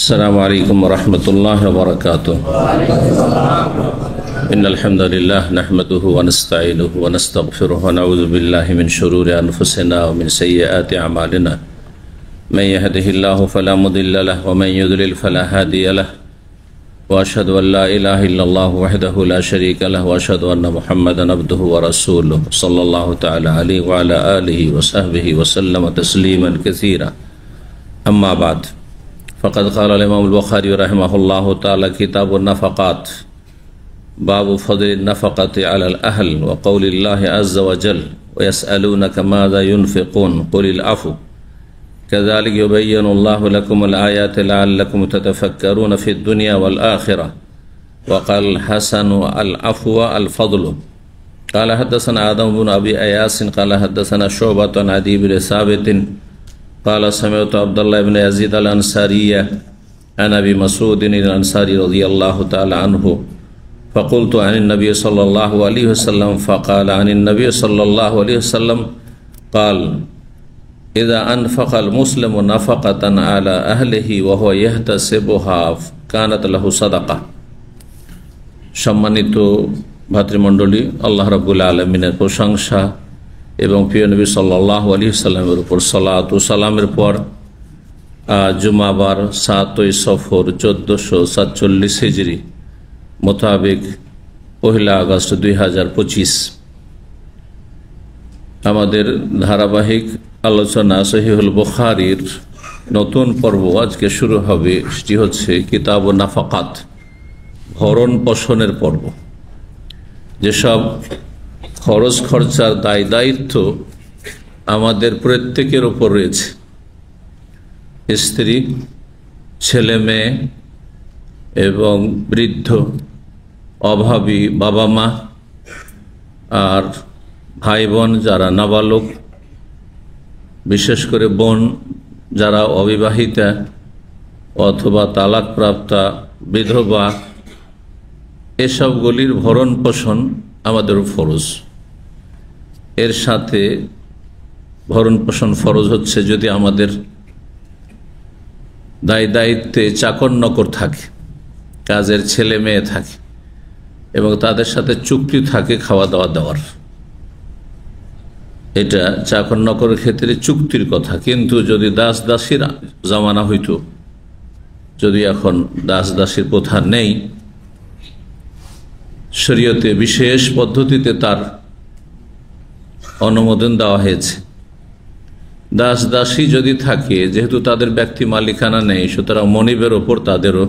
अस्सलामु अलैकुम वरहमतुल्लाहि वबरकातुहू। इन्नल हम्दुलिल्लाह नहमदुहु व नस्तईनुहु व नस्तगफिरुहु व नऊज़ु बिल्लाहि मिन शुरूरि अनफुसिना व मिन सय्यिआति अमालिना। मन यहदिहिल्लाहु फला मुदिल्ल लहु व मन युद्लिल फला हादिय लहु व अशहदु अन ला इलाहा इल्लल्लाहु वहदहु ला शरीका लहु व अशहदु अन्न मुहम्मदन अब्दुहु व रसूलुहु सल्लल्लाहु तआला अलैहि व अला आलिहि व सहबिहि व सल्लम तस्लीमन कसीरा। अम्मा बाद फ़क़द क़ाल इमाम बुखारी रहमहुल्लाहु तआला किताबुन नफ़क़ात बाबु फ़ज़्लिन नफ़क़ति अलल अहल व क़ौलिल्लाहि अज़्ज़ व जल व यसअलूनका माज़ा युनफ़िक़ून क़ुलिल अफ़ू कज़ालिक युबय्यिनुल्लाहु लकुमुल आयाति लअल्लकुम ततफ़क्करून फ़िद दुनिया वल आख़िरह व क़ाल हसनु अल अफ़्व अल फ़ज़्लु क़ाल हद्दसना आदम बिन अबी अयास क़ाल हद्दसना शुअबा अन अदी बिन साबित क़ाल समिअतु अब्दुल्लाह इब्न यज़ीद अल अंसारिय्य अन अबी मसऊद अल अंसारी रज़ियल्लाहु तआला अन्हु फ़क़ुल्तु अनिन नबी सल्लल्लाहु अलैहि वसल्लम फ़क़ाल अनिन नबी सल्लल्लाहु अलैहि वसल्लम क़ाल इज़ा अनफ़क़ल मुस्लिमु नफ़क़तन अला अहलिही व हुवा यहतसिबुहा कानत लहु सदक़ा। सम्मानित भातृमंडলী, আল্লাহ রাব্বুল আলামিনের প্রশংসা এবং প্রিয় নবী সাল্লাল্লাহু আলাইহি ওয়াসাল্লামের উপর সালাত ও সালামের পর জুমাবার 7ই সফর 1447 হিজরি মোতাবেক 1 আগস্ট 2025 আমাদের ধারাবাহিক আলোচনা সহিহুল বুখারীর নতুন পর্ব আজকে শুরু হবে। সেটি হচ্ছে কিতাবুন নাফাকাত, ভরণ পোষণের পর্ব। যেসব খরচ খরচার দায় দায়িত্ব আমাদের প্রত্যেকের উপর রয়েছে, স্ত্রী, ছেলে মেয়ে এবং বৃদ্ধ, অভাবী বাবা মা, আর ভাই বোন যারা নাবালক, বিশেষ করে বোন যারা অবিবাহিতা অথবা তালাকপ্রাপ্তা বিধবা, এসবগুলির ভরণ পোষণ আমাদের ফরজ। এর সাথে ভরণ পোষণ ফরজ হচ্ছে যদি আমাদের দায় দায়িত্বে চাকর নকর থাকে, কাজের ছেলে মেয়ে থাকে এবং তাদের সাথে চুক্তি থাকে খাওয়া দাওয়া দেওয়ার। এটা চাকর নকরের ক্ষেত্রে চুক্তির কথা। কিন্তু যদি দাস দাসীর জামানা হইত, যদি এখন দাস দাসীর প্রথা নেই, শরীয়তে বিশেষ পদ্ধতিতে তার অনুমোদন দেওয়া হয়েছে। দাস দাসী যদি থাকে, যেহেতু তাদের ব্যক্তি মালিকানা নেই, সুতরাং মনিবের ওপর তাদেরও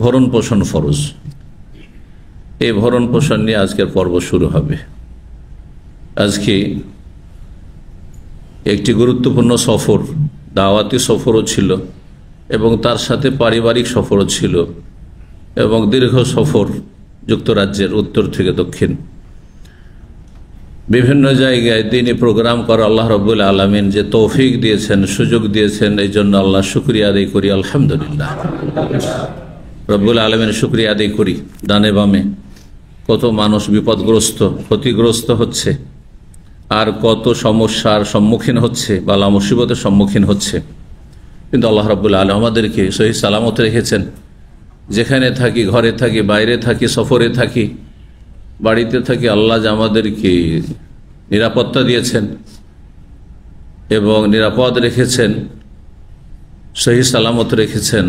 ভরণ পোষণ ফরজ। এই ভরণ পোষণ নিয়ে আজকের পর্ব শুরু হবে। আজকে একটি গুরুত্বপূর্ণ সফর, দাওয়াতি সফরও ছিল এবং তার সাথে পারিবারিক সফরও ছিল এবং দীর্ঘ সফর, যুক্তরাজ্যের উত্তর থেকে দক্ষিণ বিভিন্ন জায়গায় দিনী প্রোগ্রাম করা আল্লাহ রাব্বুল আলামিন যে তৌফিক দিয়েছেন, সুযোগ দিয়েছেন, এই জন্য আল্লাহ শুকরিয়া আদায় করি। আলহামদুলিল্লাহ, রাব্বুল আলামিনের শুকরিয়া আদায় করি। ডানে বামে কত মানুষ বিপদগ্রস্ত, ক্ষতিগ্রস্ত হচ্ছে, আর কত সমস্যার সম্মুখীন হচ্ছে, বালা মুসিবতের সম্মুখীন হচ্ছে, কিন্তু আল্লাহ রাব্বুল আলামিন আমাদেরকে সহি সালামত রেখেছেন। যেখানে থাকি, ঘরে থাকি, বাইরে থাকি, সফরে থাকি, বাড়িতে থাকি, আল্লাহ যে আমাদেরকে নিরাপত্তা দিয়েছেন এবং নিরাপদ রেখেছেন, সহি সালামত রেখেছেন।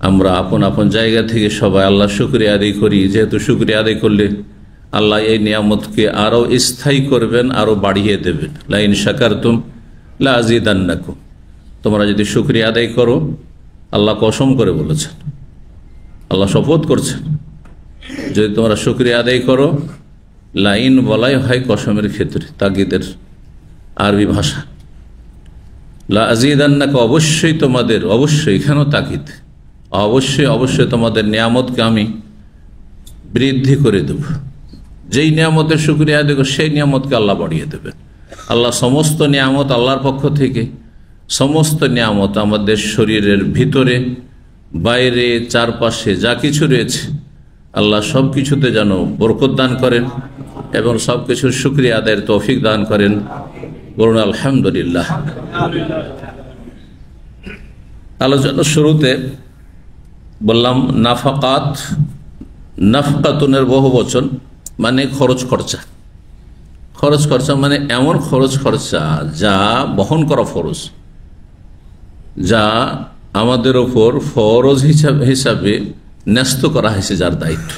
আমরা আপন আপন জায়গা থেকে সবাই আল্লাহ শুকরিয়া আদায় করি। যেহেতু শুকরিয়া আদায় করলে আল্লাহ এই নিয়ামতকে আরও স্থায়ী করবেন, আরও বাড়িয়ে দেবেন। লাইন শাকারতুম লা আযীদান্নাকুম, তোমরা যদি শুকরিয়া আদায় করো, আল্লাহ কসম করে বলেছেন, আল্লাহ শপথ করছেন, যদি তোমরা শুকরিয়া আদায় করো। লাইন বলাই হয় কসমের ক্ষেত্রে, তাগিদের আরবি ভাষা। লা আযীদান্নাকা, অবশ্যই তোমাদের, অবশ্যই, এখানেও তাকিদ, অবশ্যই অবশ্যই তোমাদের নিয়ামতকে আমি বৃদ্ধি করে দেব। যেই নিয়ামতের শুকরিয়া আদায় করো, সেই নিয়ামতকে আল্লাহ বাড়িয়ে দেবেন। আল্লাহ সমস্ত নিয়ামত আল্লাহর পক্ষ থেকে, সমস্ত নিয়ামত আমাদের শরীরের ভিতরে বাইরে চারপাশে যা কিছু রয়েছে, আল্লাহ সব কিছুতে যেন বরকত দান করেন এবং সব কিছুর শুকরিয়া আদায়ের তৌফিক দান করেন। বলুন আলহামদুলিল্লাহ। আলোচনার শুরুতে বললাম নাফাকাত, নাফকাতুনের বহু বচন, মানে খরচ খরচা। খরচ খরচা মানে এমন খরচ খরচা যা বহন করা ফরজ, যা আমাদের ওপর ফরজ হিসাবে ন্যস্ত করা হয়েছে, যার দায়িত্ব।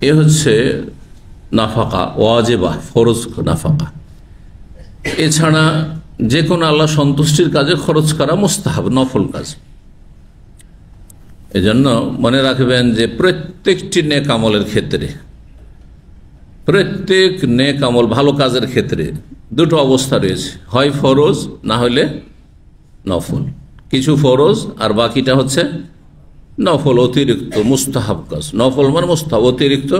এ হচ্ছে নাফাকা ওয়াজিবা, ফরজ নাফাকা। এছাড়া যে কোনো আল্লাহ সন্তুষ্টির কাজে খরচ করা মুস্তাহাব, নফল কাজ। এজন্য মনে রাখবেন যে প্রত্যেকটি নেক আমলের ক্ষেত্রে, প্রত্যেক নেক আমল ভালো কাজের ক্ষেত্রে দুটো অবস্থা রয়েছে, হয় ফরজ না হলে নফল। কিছু ফরজ আর বাকিটা হচ্ছে নফল, অতিরিক্ত মুস্তাহাব কাজ। নফল মানে মুস্তাহাব, অতিরিক্ত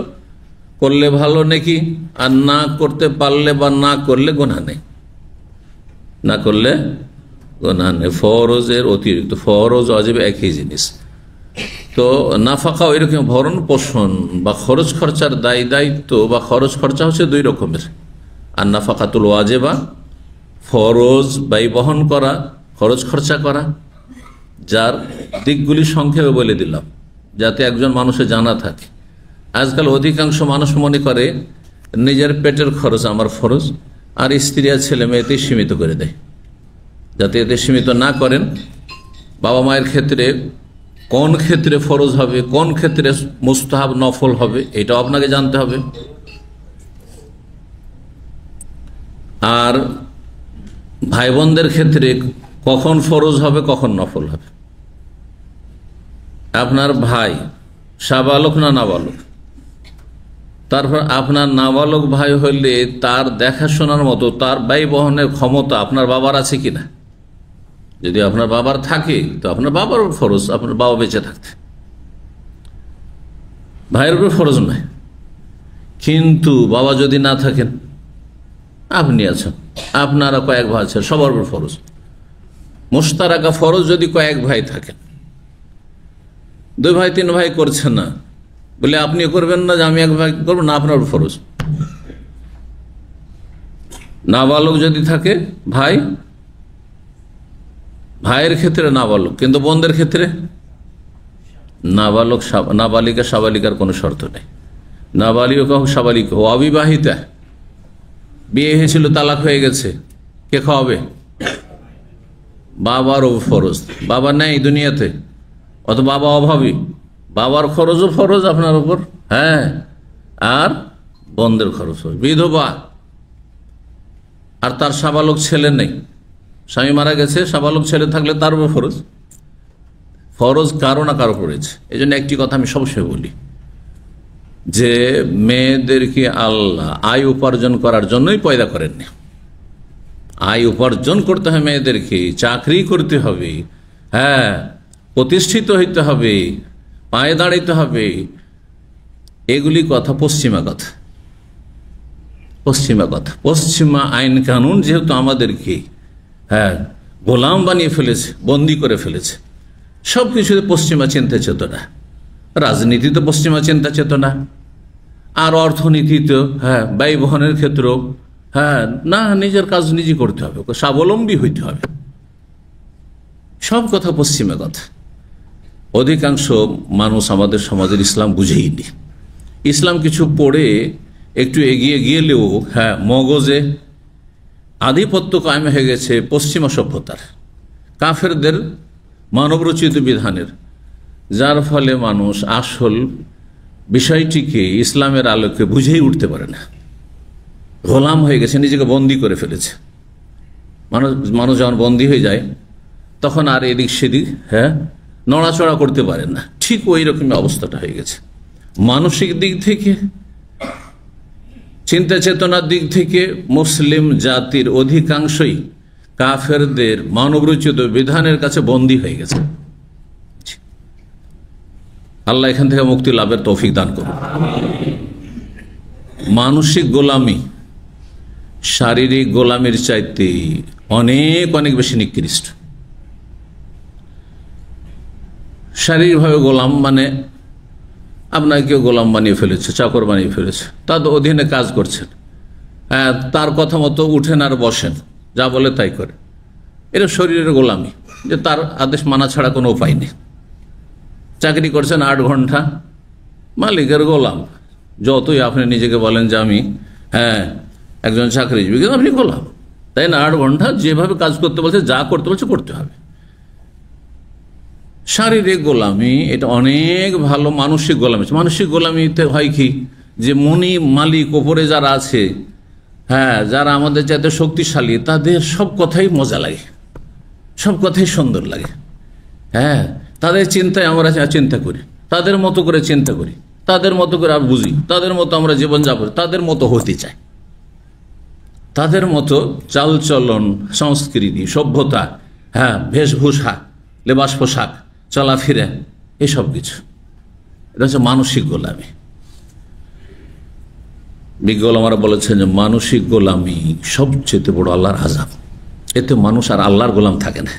করলে ভালো নাকি, আর না করতে পারলে বা না করলে গুনাহ নেই, না করলে গুনাহ নেই। ফরজের অতিরিক্ত, ফরজ ওয়াজিব একই জিনিস। তো নাফাকা ওইরকম ভরণ পোষণ বা খরচ খরচার দায়িত্ব বা খরচ খরচা হচ্ছে দুই রকমের। আর নাফাকাতুল ওয়াজিবা, ফরজ ব্যয় বহন করা, খরচ খরচা করা, যার দিকগুলি সংক্ষেপে বলে দিলাম যাতে একজন মানুষের জানা থাকে। আজকাল অধিকাংশ মানুষ মনে করে নিজের পেটের খরচ আমার ফরজ, আর স্ত্রী আর ছেলে মেয়েতে সীমিত করে দেয়। যাতে এতে সীমিত না করেন, বাবা মায়ের ক্ষেত্রে কোন ক্ষেত্রে ফরজ হবে, কোন ক্ষেত্রে মুস্তাহাব নফল হবে, এটাও আপনাকে জানতে হবে। আর ভাই বোনদের ক্ষেত্রে কখন ফরজ হবে, কখন নফল হবে। আপনার ভাই সাবালক না নাবালক, তারপর আপনার নাবালক ভাই হলে তার দেখাশোনার মতো, তার ব্যয় বহনের ক্ষমতা আপনার বাবার আছে কিনা। যদি আপনার বাবার থাকে তো আপনার বাবার ফরজ, আপনার বাবা বেঁচে থাকতে, ভাইয়ের উপর ফরজ নয়। কিন্তু বাবা যদি না থাকেন, আপনি আছেন, আপনারা কয়েক ভাই আছেন, সবার উপর ফরজ। মুশতারাকা ফরজ যদি কয়েক ভাই থাকেন, দুই ভাই তিন ভাই করছেন না বলে আপনিও করবেন না যে আমি এক ভাই করবো না, আপনার ফরজ। নাবালক যদি থাকে ভাই, ভাইয়ের ক্ষেত্রে নাবালক, কিন্তু বোনদের ক্ষেত্রে নাবালক, নাবালিকা সাবালিকার কোনো শর্ত নেই। নাবালিকা হোক সাবালিকা হোক, অবিবাহিতা, বিয়ে হয়েছিল তালাক হয়ে গেছে, কে খাওয়াবে? বাবারও ফরজ। বাবা নেই দুনিয়াতে, অত বাবা অভাবী, বাবার খরচও ফরজ আপনার উপর, হ্যাঁ, আর বোনদের খরচ হবে। বিধবা আর তার সাবালক ছেলে নেই, স্বামী মারা গেছে, সাবালক ছেলে থাকলে তার উপর ফরজ। ফরজ কারো না কারো পড়েছে। এই জন্য একটি কথা আমি সবসময় বলি যে মেয়েদেরকে আল্লাহ আয় উপার্জন করার জন্যই পয়দা করেননি। আয় উপার্জন করতে হবে মেয়েদেরকে, চাকরি করতে হবে, হ্যাঁ, প্রতিষ্ঠিত হইতে হবে, পায়ে দাঁড়াইতে হবে। এগুলি কথা পশ্চিমা কথা, পশ্চিমা কথা। পশ্চিমা আইন কানুন যেহেতু আমাদেরকে, হ্যাঁ, গোলাম বানিয়ে ফেলেছে, বন্দি করে ফেলেছে, সব কিছুতে পশ্চিমা চিন্তা চেতনা, রাজনীতিতে পশ্চিমা চিন্তা চেতনা, আর অর্থনীতিতেও, হ্যাঁ, ব্যয় বহনের ক্ষেত্রেও, হ্যাঁ, না, নিজের কাজ নিজে করতে হবে, স্বাবলম্বী হইতে হবে, সব কথা পশ্চিমা কথা। অধিকাংশ মানুষ আমাদের সমাজের ইসলাম বুঝেইনি। ইসলাম কিছু পড়ে একটু এগিয়ে গেলেও, হ্যাঁ, মগজে আধিপত্য কায়েম হয়ে গেছে পশ্চিমা সভ্যতার, কাফেরদের মানবরচিত বিধানের, যার ফলে মানুষ আসল বিষয়টিকে ইসলামের আলোকে বুঝেই উঠতে পারে না, গোলাম হয়ে গেছে, নিজেকে বন্দি করে ফেলেছে। মানুষ যখন বন্দি হয়ে যায় তখন আর এদিক সেদিক, হ্যাঁ, নড়াচড়া করতে পারে না। ঠিক ওই রকমই অবস্থাটা হয়ে গেছে। মানসিক দিক থেকে, চিন্তা চেতনার দিক থেকে মুসলিম জাতির অধিকাংশই কাফেরদের মানবরচিত বিধানের কাছে বন্দী হয়ে গেছে। আল্লাহ এখান থেকে মুক্তি লাভের তৌফিক দান করুন। মানসিক গোলামি শারীরিক গোলামির চাইতে অনেক অনেক বেশি নিকৃষ্ট। শারীরিকভাবে গোলাম মানে আপনাকে কেউ গোলাম বানিয়ে ফেলেছে, চাকর বানিয়ে ফেলেছে, তার অধীনে কাজ করছেন, হ্যাঁ, তার কথা মতো উঠেন আর বসেন, যা বলে তাই করে। এটা শরীরের গোলামি, যে তার আদেশ মানা ছাড়া কোনো উপায় নেই। চাকরি করছেন 8 ঘন্টা, মালিকের গোলাম। যতই আপনি নিজেকে বলেন যে আমি একজন চাকরিজীবী, কিন্তু আপনি গোলাম, তাই না? 8 ঘন্টা যেভাবে কাজ করতে বলছে, যা করতে বলছে করতে হবে। শারীরিক গোলামি এটা অনেক ভালো। মানসিক গোলামি, মানসিক গোলামিতে হয় কি, যে মনি মালিক ওপরে যারা আছে, যারা আমাদের চাইতে শক্তিশালী, তাদের সব কথাই মজা লাগে, সব কথাই সুন্দর লাগে। তাদের চিন্তায় আমরা চিন্তা করি, তাদের মতো করে চিন্তা করি, তাদের মতো করে বুঝি, তাদের মতো আমরা জীবনযাপন, তাদের মতো হতে চাই, তাদের মতো চালচলন, সংস্কৃতি, সভ্যতা, বেশভূষা, লেবাস পোশাক, চলাফেরা, এসব কিছু। এটা হচ্ছে মানসিক গোলামি। বিজ্ঞ ওলামারা বলেছেন যে মানসিক গোলামি সবচেয়ে বড় আল্লাহর আযাব। এতে মানুষ আর আল্লাহর গোলাম থাকে না,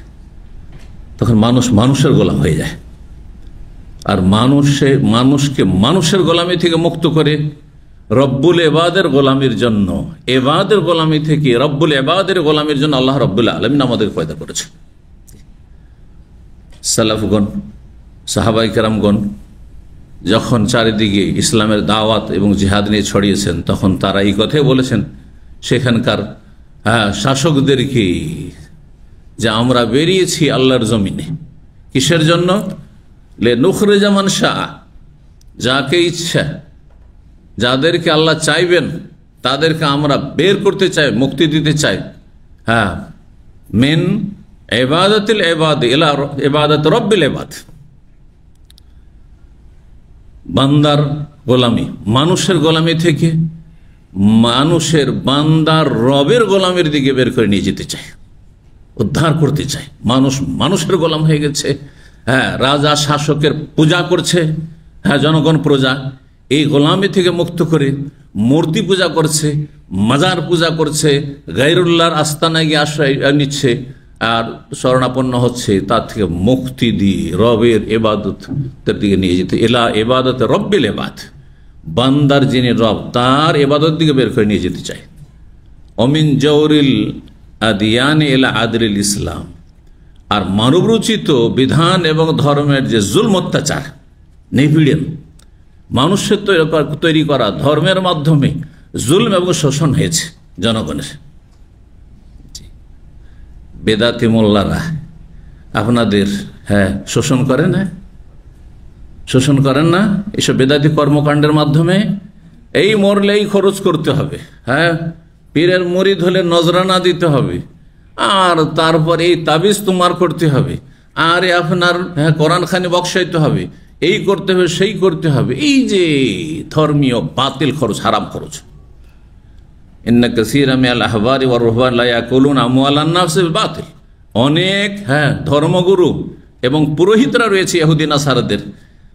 তখন মানুষ মানুষের গোলাম হয়ে যায়। আর মানুষকে মানুষের গোলামি থেকে মুক্ত করে রব্বুল এবাদের গোলামির জন্য, এবাদের গোলামি থেকে রব্বুল এবাদের গোলামির জন্য আল্লাহ রব্বুল আলামিন আমাদের পয়দা করেছে। সালাফগণ, সাহাবায়ে কেরামগণ যখন চারিদিকে ইসলামের দাওয়াত এবং জিহাদ নিয়ে ছড়িয়েছেন, তখন তারা এই কথাই বলেছেন সেখানকার শাসকদেরকে, যে আমরা বেরিয়েছি আল্লাহর জমিনে কিসের জন্য? লিনুখরিজা মান শাআ, যাকে ইচ্ছা, যাদেরকে আল্লাহ চাইবেন তাদেরকে আমরা বের করতে চাই, মুক্তি দিতে চাই। মিন ইবাদাতিল ইবাদ ইলা ইবাদাত রব্বিল ইবাদ। বান্দার গোলামি, মানুষের গোলামি থেকে মানুষের বান্দার রবের গোলামের দিকে বের করে নিয়ে যেতে চাই, উদ্ধার করতে চাই। মানুষ মানুষের গোলাম হয়ে গেছে। রাজা শাসকের পূজা করছে, জনগণ প্রজা। এই গোলামি থেকে মুক্ত করে মূর্তি পূজা করছে, মাজার পূজা করছে, গায়রুল্লাহর আস্তানায় গিয়ে আশ্রয় নিচ্ছে আর শরণাপন্ন হচ্ছে। তার থেকে মুক্তি দিয়ে রবের ইবাদতের দিকে নিয়ে যেতে, ইলা ইবাদত রব্বিল ইবাদ, বান্দার যিনি রব তার ইবাদত দিকে বের করে নিয়ে যেতে চাই। অমিন জওরিল আদিয়ান ইলা আদলিল ইসলাম, আর মানবরচিত বিধান এবং ধর্মের যে জুলম অত্যাচার, নিপীড়ন, মানুষের তৈরি করা ধর্মের মাধ্যমে জুলম এবং শোষণ হয়েছে জনগণের। বেদাতি মোল্লারা আপনাদের শোষণ করেন না, শোষণ করেন না? এসব বেদাতি কর্মকাণ্ডের মাধ্যমে এই মরলেই খরচ করতে হবে, পীরের মুরিদ হলে নজরানা দিতে হবে, আর তারপর এই তাবিজ তোমার করতে হবে, আর আপনার কোরআন খানি বক্সাইতে হবে, এই করতে হবে, সেই করতে হবে। এই যে ধর্মীয় বাতিল খরচ, হারাম খরচ। ইন্না কাসীরা মিনাল আহবারি ওয়ার রুহবান লা ইয়াকুলুনা আমওয়ালান নাস বিল বাতিল। অনেক ধর্মগুরু এবং পুরোহিতরা রয়েছে ইহুদি নাসারাদের,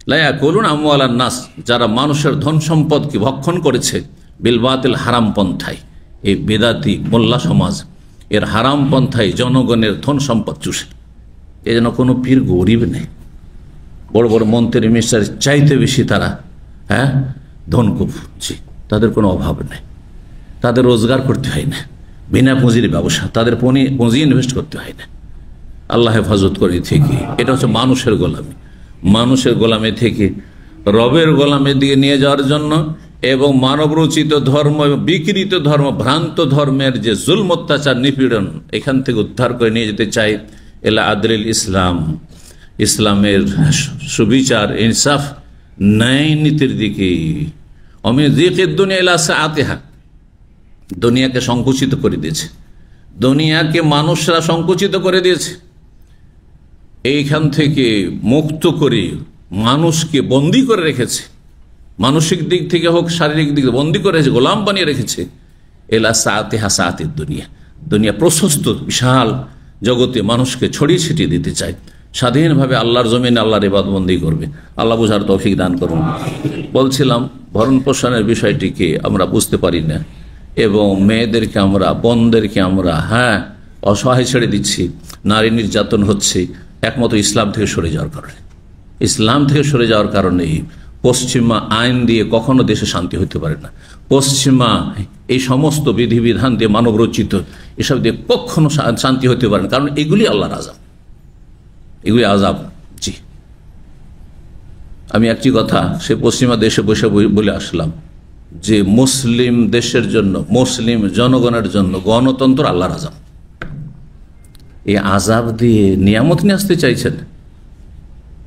লা ইয়াকুলুনা আমওয়ালান নাস, যারা মানুষের ধন সম্পদকে ভক্ষণ করেছে বিল বাতিল, হারাম পন্থায়। এই বেদাতি মোল্লা সমাজ এর হারাম পন্থায় জনগণের ধন সম্পদ চুষে। এই জন্য কোনো পীর গরিব নেই। বড় বড় মন্ত্রী মিনিস্টার চাইতে বেশি তারা ধনকুপ, তাদের কোনো অভাব নেই, তাদের রোজগার করতে হয় না, বিনা পুঁজির ব্যবসা, তাদের পুঁজি ইনভেস্ট করতে হয় না। আল্লাহ হেফাজত করে থেকে। এটা হচ্ছে মানুষের গোলামি। মানুষের গোলামি থেকে রবের গোলামের দিকে নিয়ে যাওয়ার জন্য এবং মানবরচিত ধর্ম, বিকৃত ধর্ম, ভ্রান্ত ধর্মের যে জুলম অত্যাচার, নিপীড়ন, এখান থেকে উদ্ধার করে নিয়ে যেতে চাই এলা আদলিল ইসলাম, ইসলামের সুবিচার, ইনসাফ, ন্যায় নীতির দিকে। অমিন যিকিদ দুনিয়া ইলা সাআতিহা, দুনিয়াকে সংকুচিত করে দিয়েছে, দুনিয়াকে মানুষরা সংকুচিত করে দিয়েছে। এইখান থেকে মুক্ত করে মানুষকে বন্দী করে রেখেছে, মানসিক দিক থেকে হোক শারীরিক দিক থেকে বন্দী করে রেখেছে, গোলাম বানিয়ে রেখেছে। এলা সাআতিহা, সাআতিদ দুনিয়া, দুনিয়া প্রশস্ত বিশাল জগতে মানুষকে ছড়িয়ে ছিটিয়ে দিতে চায়। স্বাধীনভাবে আল্লাহর জমিনে আল্লাহর ইবাদতবন্দি করবে। আল্লাহ বুঝার তৌফিক দান করুন। বলছিলাম ভরণ পোষণের বিষয়টিকে আমরা বুঝতে পারি না এবং মেয়েদেরকে আমরা, বোনদেরকে আমরা অসহায় ছেড়ে দিচ্ছি, নারী নির্যাতন হচ্ছে একমাত্র ইসলাম থেকে সরে যাওয়ার কারণে। ইসলাম থেকে সরে যাওয়ার কারণে পশ্চিমা আইন দিয়ে কখনো দেশে শান্তি হতে পারে না। পশ্চিমা এই সমস্ত বিধিবিধান দিয়ে, মানব রচিত এসব দিয়ে কখনো শান্তি হতে পারে না, কারণ এগুলি আল্লাহর আযাব, এগুলি আযাব। জি, আমি একটি কথা সে পশ্চিমা দেশে বসে বলে আসলাম যে মুসলিম দেশের জন্য, মুসলিম জনগণের জন্য গণতন্ত্র আল্লাহর আযাব। এই আযাব দিয়ে নিয়ামত নিয়ে আসতে চাইছেন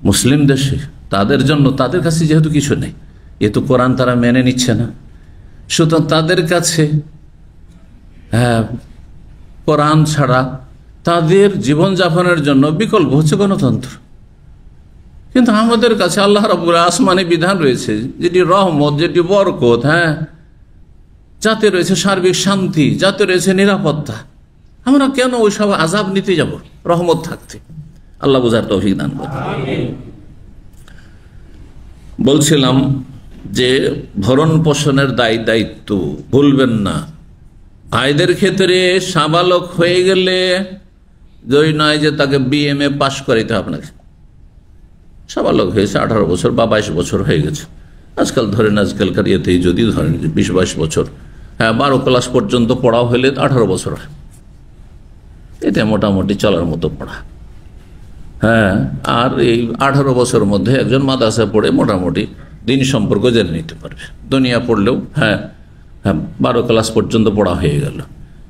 মুসলিম দেশে, তাদের জন্য, তাদের কাছে যেহেতু কিছু নেই, এ তো কোরআন তারা মেনে নিচ্ছে না, সুতরাং তাদের কাছে কোরআন ছাড়া তাদের জীবনযাপনের জন্য বিকল্প হচ্ছে গণতন্ত্র। কিন্তু আমাদের কাছে আল্লাহ রাব্বুল আসমানি বিধান রয়েছে, যেটি রহমত, যেটি বরকত, যাতে রয়েছে সার্বিক শান্তি, যাতে রয়েছে নিরাপত্তা। আমরা কেন ওই সব আযাব নিতে যাব রহমত থাকতে? আল্লাহ বুঝার তৌফিক দান করেন। বলছিলাম যে ভরণ পোষণের দায়িত্ব ভুলবেন না। ভাইদের ক্ষেত্রে সাবালক হয়ে গেলে জয় নয় যে তাকে BMA পাশ করাইতে হবে আপনাকে। সাবালক হয়েছে 18 বছর বা 22 বছর হয়ে গেছে, আজকাল ধরেন, আজকালকার ইয়েতেই যদি ধরেন 20-22 বছর, 12 ক্লাস পর্যন্ত পড়া হলে 18 বছর হয়, এতে মোটামুটি চলার মতো পড়া। আর এই 18 বছরের মধ্যে একজন মাদ্রাসা পড়ে মোটামুটি দিন সম্পর্ক জেনে নিতে পারবে। দুনিয়া পড়লেও 12 ক্লাস পর্যন্ত পড়া হয়ে গেল।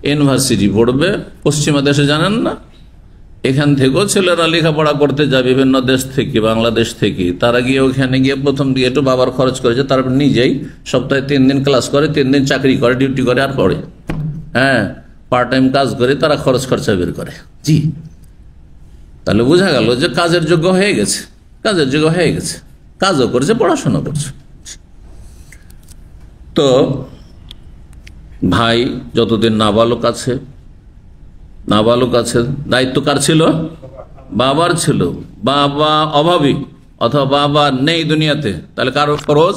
ইউনিভার্সিটি পড়বে, পশ্চিমা দেশে জানেন না, এখান থেকেও ছেলেরা লেখাপড়া করতে যায় বিভিন্ন দেশ থেকে, বাংলাদেশ থেকে। তারা গিয়ে ওখানে গিয়ে প্রথম দিকে একটু বাবার খরচ করেছে, তারপর নিজেই সপ্তাহে 3 দিন ক্লাস করে, 3 দিন চাকরি করে, ডিউটি করে, আর পড়ে। পার্ট টাইম কাজ করে তারা খরচ খরচা বের করে। জি, তাহলে বোঝা গেল যে কাজের যোগ্য হয়ে গেছে, কাজের যোগ্য হয়ে গেছে, কাজও করছে, পড়াশোনা করছে। তো ভাই যতদিন নাবালক আছে দায়িত্ব কার ছিল? বাবার ছিল। বাবা অভাবী অথবা বাবা নেই দুনিয়াতে, তাহলে কার ফরজ?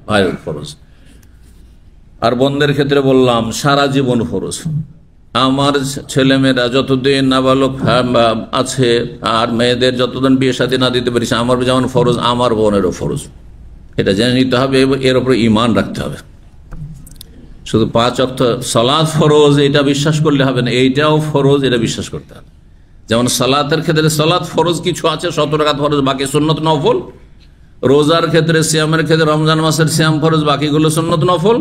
ভাইয়ের ফরজ। আর বোনদের ক্ষেত্রে বললাম সারা জীবন ফরজ। আমার ছেলেমেয়েরা যতদিন নাবালক আছে আর মেয়েদের যতদিন বিয়ে শাদী না দিতে পারিস, আমার যেমন ফরজ, আমার বোনেরও ফরজ। এটা জেনে নিতে হবে, এর উপরে ঈমান রাখতে হবে। শুধু 5 ওয়াক্ত সালাত ফরজ এটা বিশ্বাস করলে হবে না, এইটাও ফরজ, এটা বিশ্বাস করতে হবে। যেমন সালাতের ক্ষেত্রে সালাত ফরজ কিছু আছে, 17 রাকাত ফরজ, বাকি সুন্নত নফল। রোজার ক্ষেত্রে, সিয়ামের ক্ষেত্রে, রমজান মাসের সিয়াম ফরজ, বাকিগুলো সুন্নত নফল।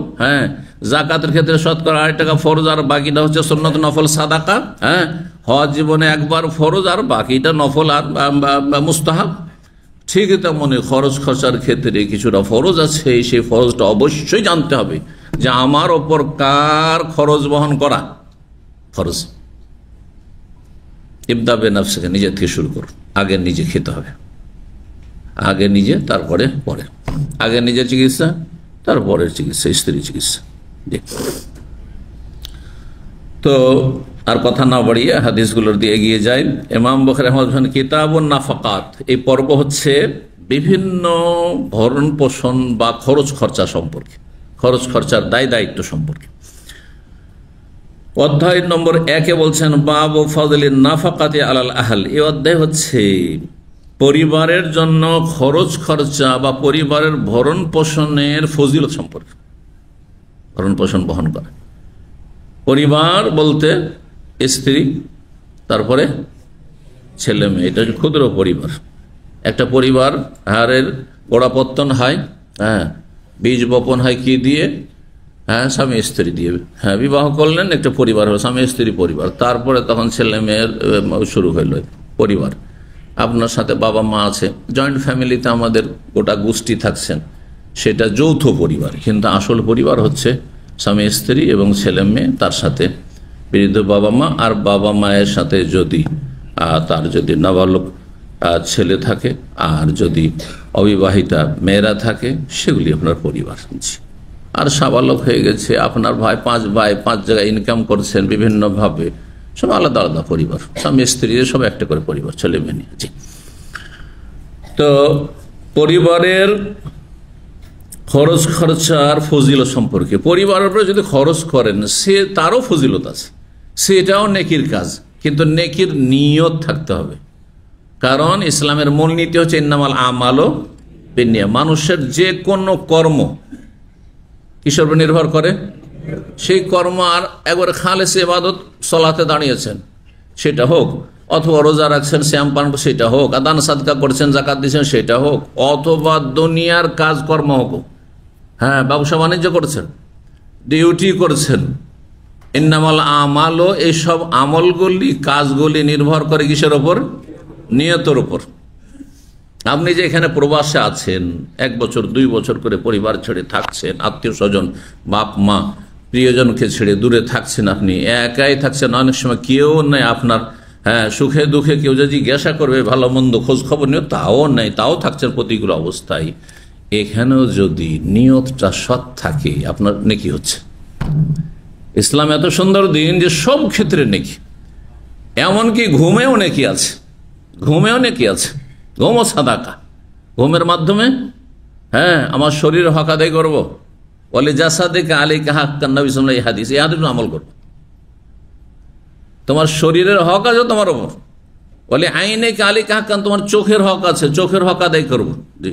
যাকাতের ক্ষেত্রে শতকরা 8 টাকা ফরজ, আর বাকিটা হচ্ছে সুন্নত নফল সাদাকা। হজ জীবনে একবার ফরজ, আর বাকিটা নফল আর মুস্তাহাব। ঠিক তেমনি খরচ খরচার ক্ষেত্রে কিছুটা ফরজ আছে, সেই ফরজটা অবশ্যই জানতে হবে যে আমার ওপর কার খরচ বহন করা ফরজ। ইবদা বিনাফসিকা, নিজের থেকে শুরু করুন। আগে নিজে খেতে হবে, আগে নিজে, তারপরে পরে। আগে নিজের চিকিৎসা, তারপরে চিকিৎসা, স্ত্রী চিকিৎসা। তো আর কথা না বাড়িয়ে হাদিসগুলোর দিয়ে এগিয়ে যায়। ইমাম বুখারী রাহিমাহুল্লাহ কিতাবুন নাফাকাত, এই পর্ব হচ্ছে বিভিন্ন ভরণ পোষণ বা খরচ খরচা সম্পর্কে, খরচ খরচার দায়িত্ব সম্পর্কে। অধ্যায় নম্বর 1 বলছেন বাবু ফাযলিন নাফাকাতি আলাল আহল। এই অধ্যায় হচ্ছে পরিবারের জন্য খরচ খরচা বা পরিবারের ভরণ পোষণের ফজিলত সম্পর্কে। ভরণ পোষণ বহন করে পরিবার বলতে স্ত্রী, তারপরে ছেলে মেয়ে, এটা ক্ষুদ্র পরিবার। একটা পরিবার হারের গোড়াপত্তন হয়, বীজ বপন হয় কি দিয়ে? স্বামী স্ত্রী দিয়ে। বিবাহ করলেন, একটা পরিবার হলো, স্বামী স্ত্রী পরিবার। তারপরে তখন ছেলে মেয়ের শুরু হইল পরিবার। আপনার সাথে বাবা মা আছে, জয়েন্ট ফ্যামিলিতে আমাদের গোটা গোষ্ঠী থাকছেন, সেটা যৌথ পরিবার। কিন্তু আসল পরিবার হচ্ছে স্বামী স্ত্রী এবং ছেলে মেয়ে, তার সাথে বৃদ্ধ বাবা মা, আর বাবা মায়ের সাথে যদি তার যদি নাবালক ছেলে থাকে আর যদি অবিবাহিতা মেয়েরা থাকে, সেগুলি আপনার পরিবার। আর সাবালক হয়ে গেছে আপনার ভাই, 5 ভাই 5 জায়গায় ইনকাম করছেন বিভিন্নভাবে, সব আলাদা আলাদা পরিবার। স্বামী স্ত্রী সব একটা করে পরিবার, ছেলে মেয়ে নিয়ে। তো পরিবারের খরচ খরচার ফজিলত সম্পর্কে, পরিবারের উপরে যদি খরচ করেন সে তারও ফজিলত আছে, সেটাও নেকির কাজ, কিন্তু নেকির নিয়ত থাকতে হবে। কারণ ইসলামের মূলনীতি হচ্ছে ইন্নামাল আমালু বিন্নিয়াত। মানুষের যে কোনো কর্ম কিসের উপর নির্ভর করে? সেই কর্ম। আর একবার খালেস ইবাদত, সালাতে দাঁড়িয়েছেন, সেটা হোক অথবা রোজা রাখছেন, শ্যাম পান সেটা হোক, দান সাদকা করছেন, জাকাত দিচ্ছেন সেটা হোক, অথবা দুনিয়ার কাজকর্ম হোক, হ্যাঁ ব্যবসা বাণিজ্য করছেন, ডিউটি করছেন, ইন্নামাল আমালও, এইসব আমলগুলি কাজগুলি নির্ভর করে কিসের ওপর? নিয়তের ওপর। আপনি যে এখানে প্রবাসে আছেন, 1 বছর 2 বছর করে পরিবার ছেড়ে থাকছেন, আত্মীয় স্বজন বাপ মা প্রিয়জনকে ছেড়ে দূরে থাকছেন, আপনি একাই থাকছেন, অনেক সময় কেউ নেই আপনার, হ্যাঁ সুখে দুঃখে কেউ যদি জিজ্ঞাসা করবে ভালো মন্দ খোঁজ খবর নিও, তাও নেই, তাও থাকছেন প্রতিকূল অবস্থায়। এখানেও যদি নিয়তটা সৎ থাকে আপনার নেকি হচ্ছে। ইসলাম এত সুন্দর দিন যে সব ক্ষেত্রে নেকি, এমনকি ঘুমেও নেকি আছে, ঘুমেও নেকি আছে। ঘুমও সাদাকা, ঘুমের মাধ্যমে হ্যাঁ আমার শরীর হক আদায় করবো, বলে জাসাদিকা আলাইকা হাক্কান, নবী সাল্লাল্লাহু আলাইহি হাদিস, এই হাদিস আমল করবো। তোমার শরীরের হক আছে তোমার ওপর, বলে আইনাকা আলাইকা হাক্কান, তোমার চোখের হক আছে, চোখের হক আদায় করবো। জি।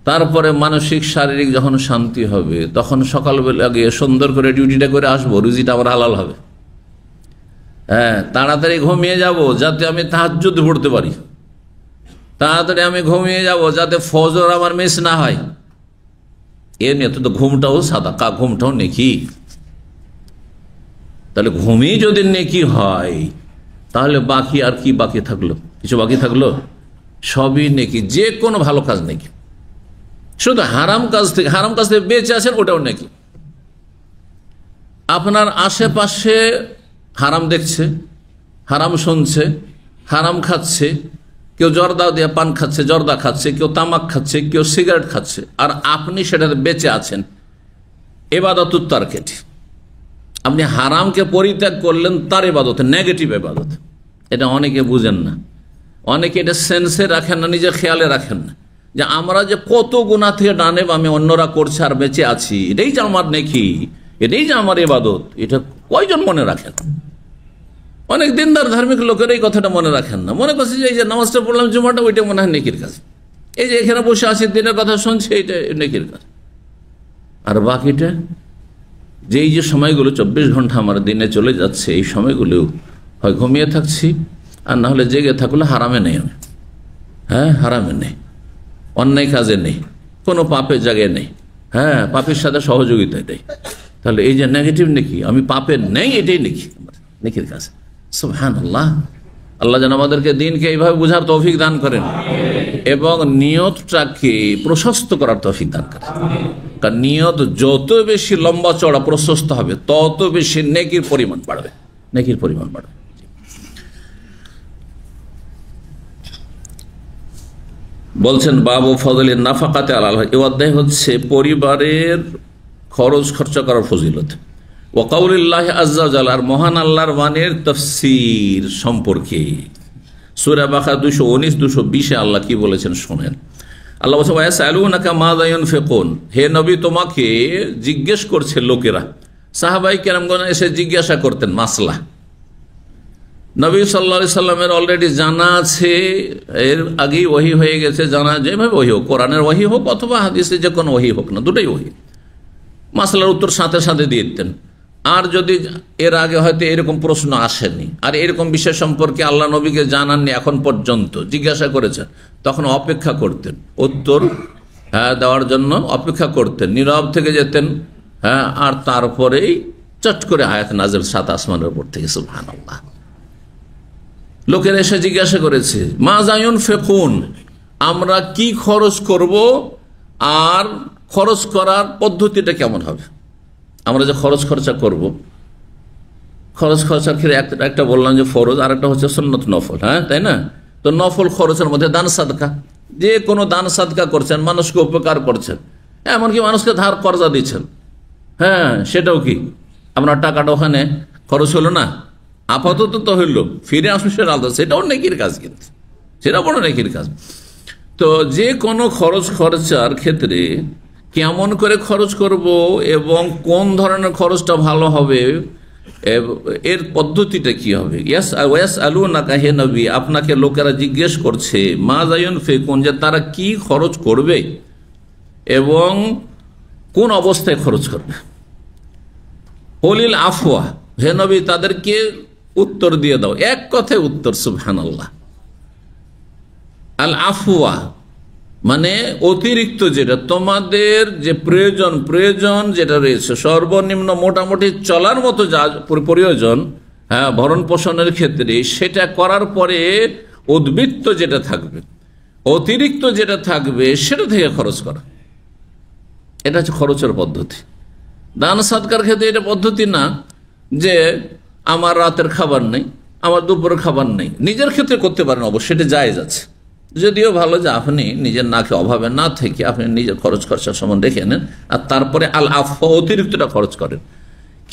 তারপরে মানসিক শারীরিক যখন শান্তি হবে, তখন সকালবেলা গিয়ে সুন্দর করে ডিউটিটা করে আসবো, রুজিটা আমার হালাল হবে। হ্যাঁ তাড়াতাড়ি ঘুমিয়ে যাব যাতে আমি তাহাজ্জুদ পড়তে পারি, তাড়াতাড়ি আমি ঘুমিয়ে যাব যাতে ফজর আমার মিস না হয়। এ নিয়ে তো ঘুমটাও সাদাকা, ঘুমটাও নেকি। তাহলে ঘুমিয়ে যদি নেকি হয়, তাহলে বাকি আর কি বাকি থাকলো? কিছু বাকি থাকলো? সবই নেকি, যে কোনো ভালো কাজ নেকি। শুধু হারাম কাজ থেকে বেঁচে আছেন, ওটাও নাকি। আপনার আশেপাশে হারাম দেখছে, হারাম শুনছে, হারাম খাচ্ছে, কেউ জর্দা দিয়ে পান খাচ্ছে, জর্দা খাচ্ছে, কেউ তামাক খাচ্ছে, কেউ সিগারেট খাচ্ছে, আর আপনি সেটাতে বেঁচে আছেন। ইবাদত তারকেটি, আপনি হারামকে পরিত্যাগ করলেন, তার ইবাদত, নেগেটিভ ইবাদত। এটা অনেকে বুঝেন না, অনেকে এটা সেন্সে রাখেন না, নিজের খেয়ালে রাখেন না, যে আমরা যে কত গুনাহ থেকে ডানে বামে অন্যরা করছে আর বেঁচে আছি, এটাই যে আমার নেকি, এটাই যে আমার ইবাদত। এটা কয়জন মনে রাখেন? অনেক দিনদার ধার্মিক লোকের এই কথাটা মনে রাখেন না, মনে করছে যে এই যে নামাজটা পড়লাম জুমাটা, ওইটা মনে হয় নেকির কাজ। এই যে এখানে বসে আছি, দিনের কথা শুনছি, এটা নেকির কাজ। আর বাকিটা যেই যে সময়গুলো 24 ঘন্টা আমার দিনে চলে যাচ্ছে, এই সময়গুলো হয় ঘুমিয়ে থাকছি, আর না হলে জেগে থাকলে হারামে নেই আমি, হ্যাঁ হারামে নেই, অন্যায় কাজে নেই, কোনো পাপের জায়গায় নেই, হ্যাঁ পাপের সাথে সহযোগিতা দেয়। তাহলে এই যে নেগেটিভ নেকি, আমি পাপের নেই, এটাই নেকি, নেকির কাজ। সুবহানাল্লাহ। আল্লাহ যেন আমাদেরকে দিনকে এইভাবে বুঝার তৌফিক দান করেন এবং নিয়তটাকে প্রশস্ত করার তৌফিক দান করেন। কারণ নিয়ত যত বেশি লম্বা চড়া প্রশস্ত হবে, তত বেশি নেকির পরিমাণ বাড়বে, নেকির পরিমাণ বাড়বে। বলছেন বাবু ফজলিন নাফাকাতে আলাল, এই অধ্যায় হচ্ছে পরিবারের খরচ খরচা করার ফজিলত। ওয়া কাউলিল্লাহি আযজা ওয়া জাল্লা, আর মহান আল্লাহর বাণীর তাফসীর সম্পর্কে। সূরা বাকারা 219 220 আল্লাহ কি বলেছেন শুনেন। আল্লাহ বলেছেন ওয়ায়াসআলুনাকা মাযা ইউনফিকুন, হে নবী তোমাকে জিজ্ঞেস করছে লোকেরা। সাহাবায়ে কেরামগণ এসে জিজ্ঞাসা করতেন মাসলা। নবী সাল্লাল্লাহু আলাইহি সাল্লামের অলরেডি জানা আছে, এর আগেই ওহী হয়ে গেছে, জানা যেভাবে ওহী হোক, কোরআনের ওহী হোক অথবা হাদিসে যে কোনো ওহী হোক না, দুটোই ওহী, মাসলার উত্তর সাথে সাথে দিয়ে দিতেন। আর যদি এর আগে হয়তো এরকম প্রশ্ন আসেনি, আর এরকম বিষয় সম্পর্কে আল্লাহ নবীকে জানাননি এখন পর্যন্ত, জিজ্ঞাসা করেছেন, তখন অপেক্ষা করতেন, উত্তর দেওয়ার জন্য অপেক্ষা করতেন, নীরব থেকে যেতেন। হ্যাঁ, আর তারপরেই চট করে আয়াত নাযিল 7 আসমানের উপর থেকে। সুবহানাল্লাহ। লোকেরা এসে জিজ্ঞাসা করেছে মাযা ইউনফিকুন, আমরা কি খরচ করব আর খরচ করার পদ্ধতিটা কেমন হবে। আমরা যে খরচ খরচা করব, খরচ খরচার ক্ষেত্রে একটা বললাম যে ফরজ, আর একটা হচ্ছে সুন্নত নফল, হ্যাঁ তাই না। তো নফল খরচের মধ্যে দান সাদকা, যে কোনো দান সাদকা করছেন, মানুষকে উপকার করছেন, এমনকি মানুষকে ধার কর্জা দিচ্ছেন, হ্যাঁ সেটাও কি আপনার টাকাটা ওখানে খরচ হলো না, আপাতত তো হইলো, ফিরে আসবে সেটা আলাদা, সেটাও নেকির কাজ, কিন্তু সেটা বড় নেকির কাজ। তো যে কোনো খরচ খরচার ক্ষেত্রে কেমন করে খরচ করব এবং কোন ধরনের খরচটা ভালো হবে, এর পদ্ধতিটা কি হবে। ইয়াসআলুনাকা, হে নবী আপনাকে লোকেরা জিজ্ঞেস করছে মাযা ইউনফিকুন, যে তারা কি খরচ করবে এবং কোন অবস্থায় খরচ করবে। কুলিল আফওয়া, হে নবী তাদেরকে উত্তর দিয়ে দাও, এক কথায় উত্তর। সুবহানাল্লাহ। আল আফওয়া মানে অতিরিক্ত যেটা তোমাদের যে প্রয়োজন যেটা রয়েছে, সর্বনিম্ন মোটামুটি চলার মতো যা প্রয়োজন, হ্যাঁ, ভরণ পোষণের ক্ষেত্রে, সেটা করার পরে উদ্বৃত্ত যেটা থাকবে, অতিরিক্ত যেটা থাকবে, সেটা থেকে খরচ করা। এটা হচ্ছে খরচের পদ্ধতি। দান সাদকার ক্ষেত্রে এটা পদ্ধতি না যে আমার রাতের খাবার নেই, আমার দুপুরের খাবার নেই। নিজের ক্ষেত্রে করতে পারেন অবশ্যই, এটা জায়েজ আছে। যদিও ভালো যে আপনি নিজের না খেয়ে অভাবে না থেকে আপনি নিজের খরচ খরচার সমান রেখে নেন, আর তারপরে আল আফওয়া অতিরিক্তটা খরচ করেন।